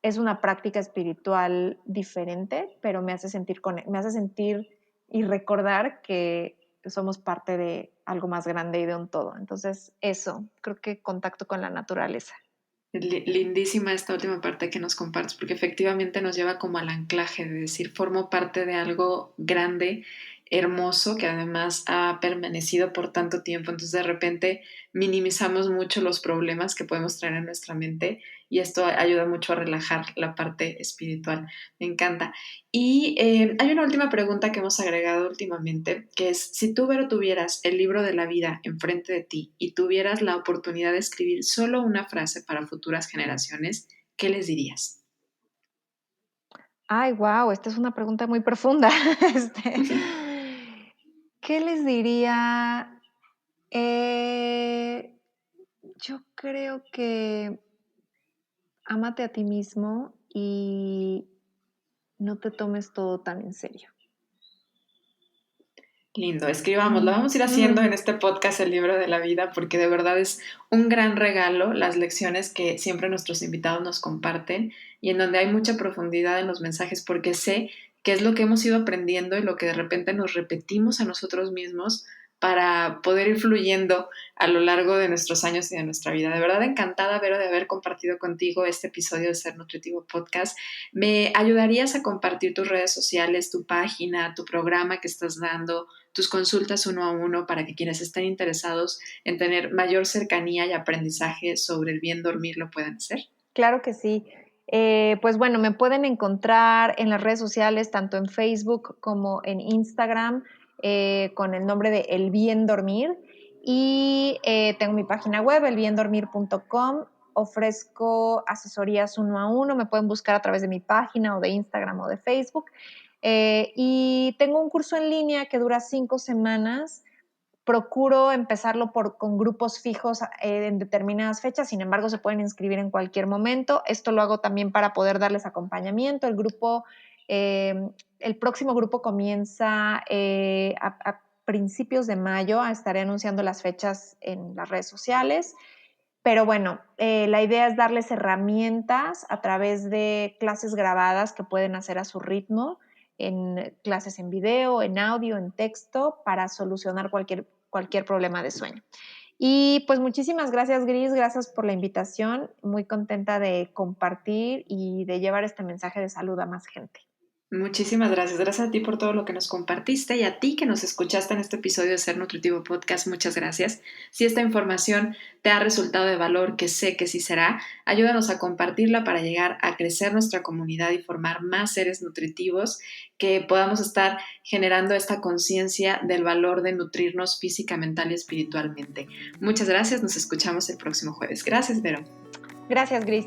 [SPEAKER 2] es una práctica espiritual diferente, pero me hace sentir y recordar que somos parte de algo más grande y de un todo. Entonces, eso, creo que contacto con la naturaleza.
[SPEAKER 1] Lindísima esta última parte que nos compartes, porque efectivamente nos lleva como al anclaje de decir, formo parte de algo grande, hermoso, que además ha permanecido por tanto tiempo. Entonces de repente minimizamos mucho los problemas que podemos traer en nuestra mente y esto ayuda mucho a relajar la parte espiritual. Me encanta. Y hay una última pregunta que hemos agregado últimamente, que es, si tú, Vero, tuvieras el libro de la vida enfrente de ti y tuvieras la oportunidad de escribir solo una frase para futuras generaciones, ¿qué les dirías?
[SPEAKER 2] Ay, wow, esta es una pregunta muy profunda. Este, ¿qué les diría? Eh, yo creo que ámate a ti mismo y no te tomes todo tan en serio.
[SPEAKER 1] Lindo, escribamos, lo
[SPEAKER 2] Mm,
[SPEAKER 1] vamos a ir haciendo
[SPEAKER 2] mm.
[SPEAKER 1] en este podcast El libro de la vida porque de verdad es un gran regalo las lecciones que siempre nuestros invitados nos comparten y en donde hay mucha profundidad en los mensajes porque sé que es lo que hemos ido aprendiendo y lo que de repente nos repetimos a nosotros mismos para poder ir fluyendo a lo largo de nuestros años y de nuestra vida. De verdad encantada, Vero, de haber compartido contigo este episodio de Ser Nutritivo Podcast. ¿Me ayudarías a compartir tus redes sociales, tu página, tu programa que estás dando, tus consultas uno a uno para que quienes estén interesados en tener mayor cercanía y aprendizaje sobre el bien dormir lo puedan hacer?
[SPEAKER 2] Claro que sí. Pues bueno, me pueden encontrar en las redes sociales, tanto en Facebook como en Instagram, con el nombre de El Bien Dormir. Y tengo mi página web, elbiendormir.com. Ofrezco asesorías uno a uno. Me pueden buscar a través de mi página o de Instagram o de Facebook. Y tengo un curso en línea que dura 5 semanas. Procuro empezarlo con grupos fijos en determinadas fechas, sin embargo se pueden inscribir en cualquier momento. Esto lo hago también para poder darles acompañamiento. El próximo grupo comienza a principios de mayo, estaré anunciando las fechas en las redes sociales. Pero bueno, la idea es darles herramientas a través de clases grabadas que pueden hacer a su ritmo, en clases en video, en audio, en texto, para solucionar cualquier problema de sueño. Y pues muchísimas gracias, Gris, gracias por la invitación. Muy contenta de compartir y de llevar este mensaje de salud a más gente.
[SPEAKER 1] Muchísimas gracias. Gracias a ti por todo lo que nos compartiste y a ti que nos escuchaste en este episodio de Ser Nutritivo Podcast. Muchas gracias. Si esta información te ha resultado de valor, que sé que sí será, ayúdanos a compartirla para llegar a crecer nuestra comunidad y formar más seres nutritivos, que podamos estar generando esta conciencia del valor de nutrirnos física, mental y espiritualmente. Muchas gracias. Nos escuchamos el próximo jueves. Gracias, Vero.
[SPEAKER 2] Gracias, Gris.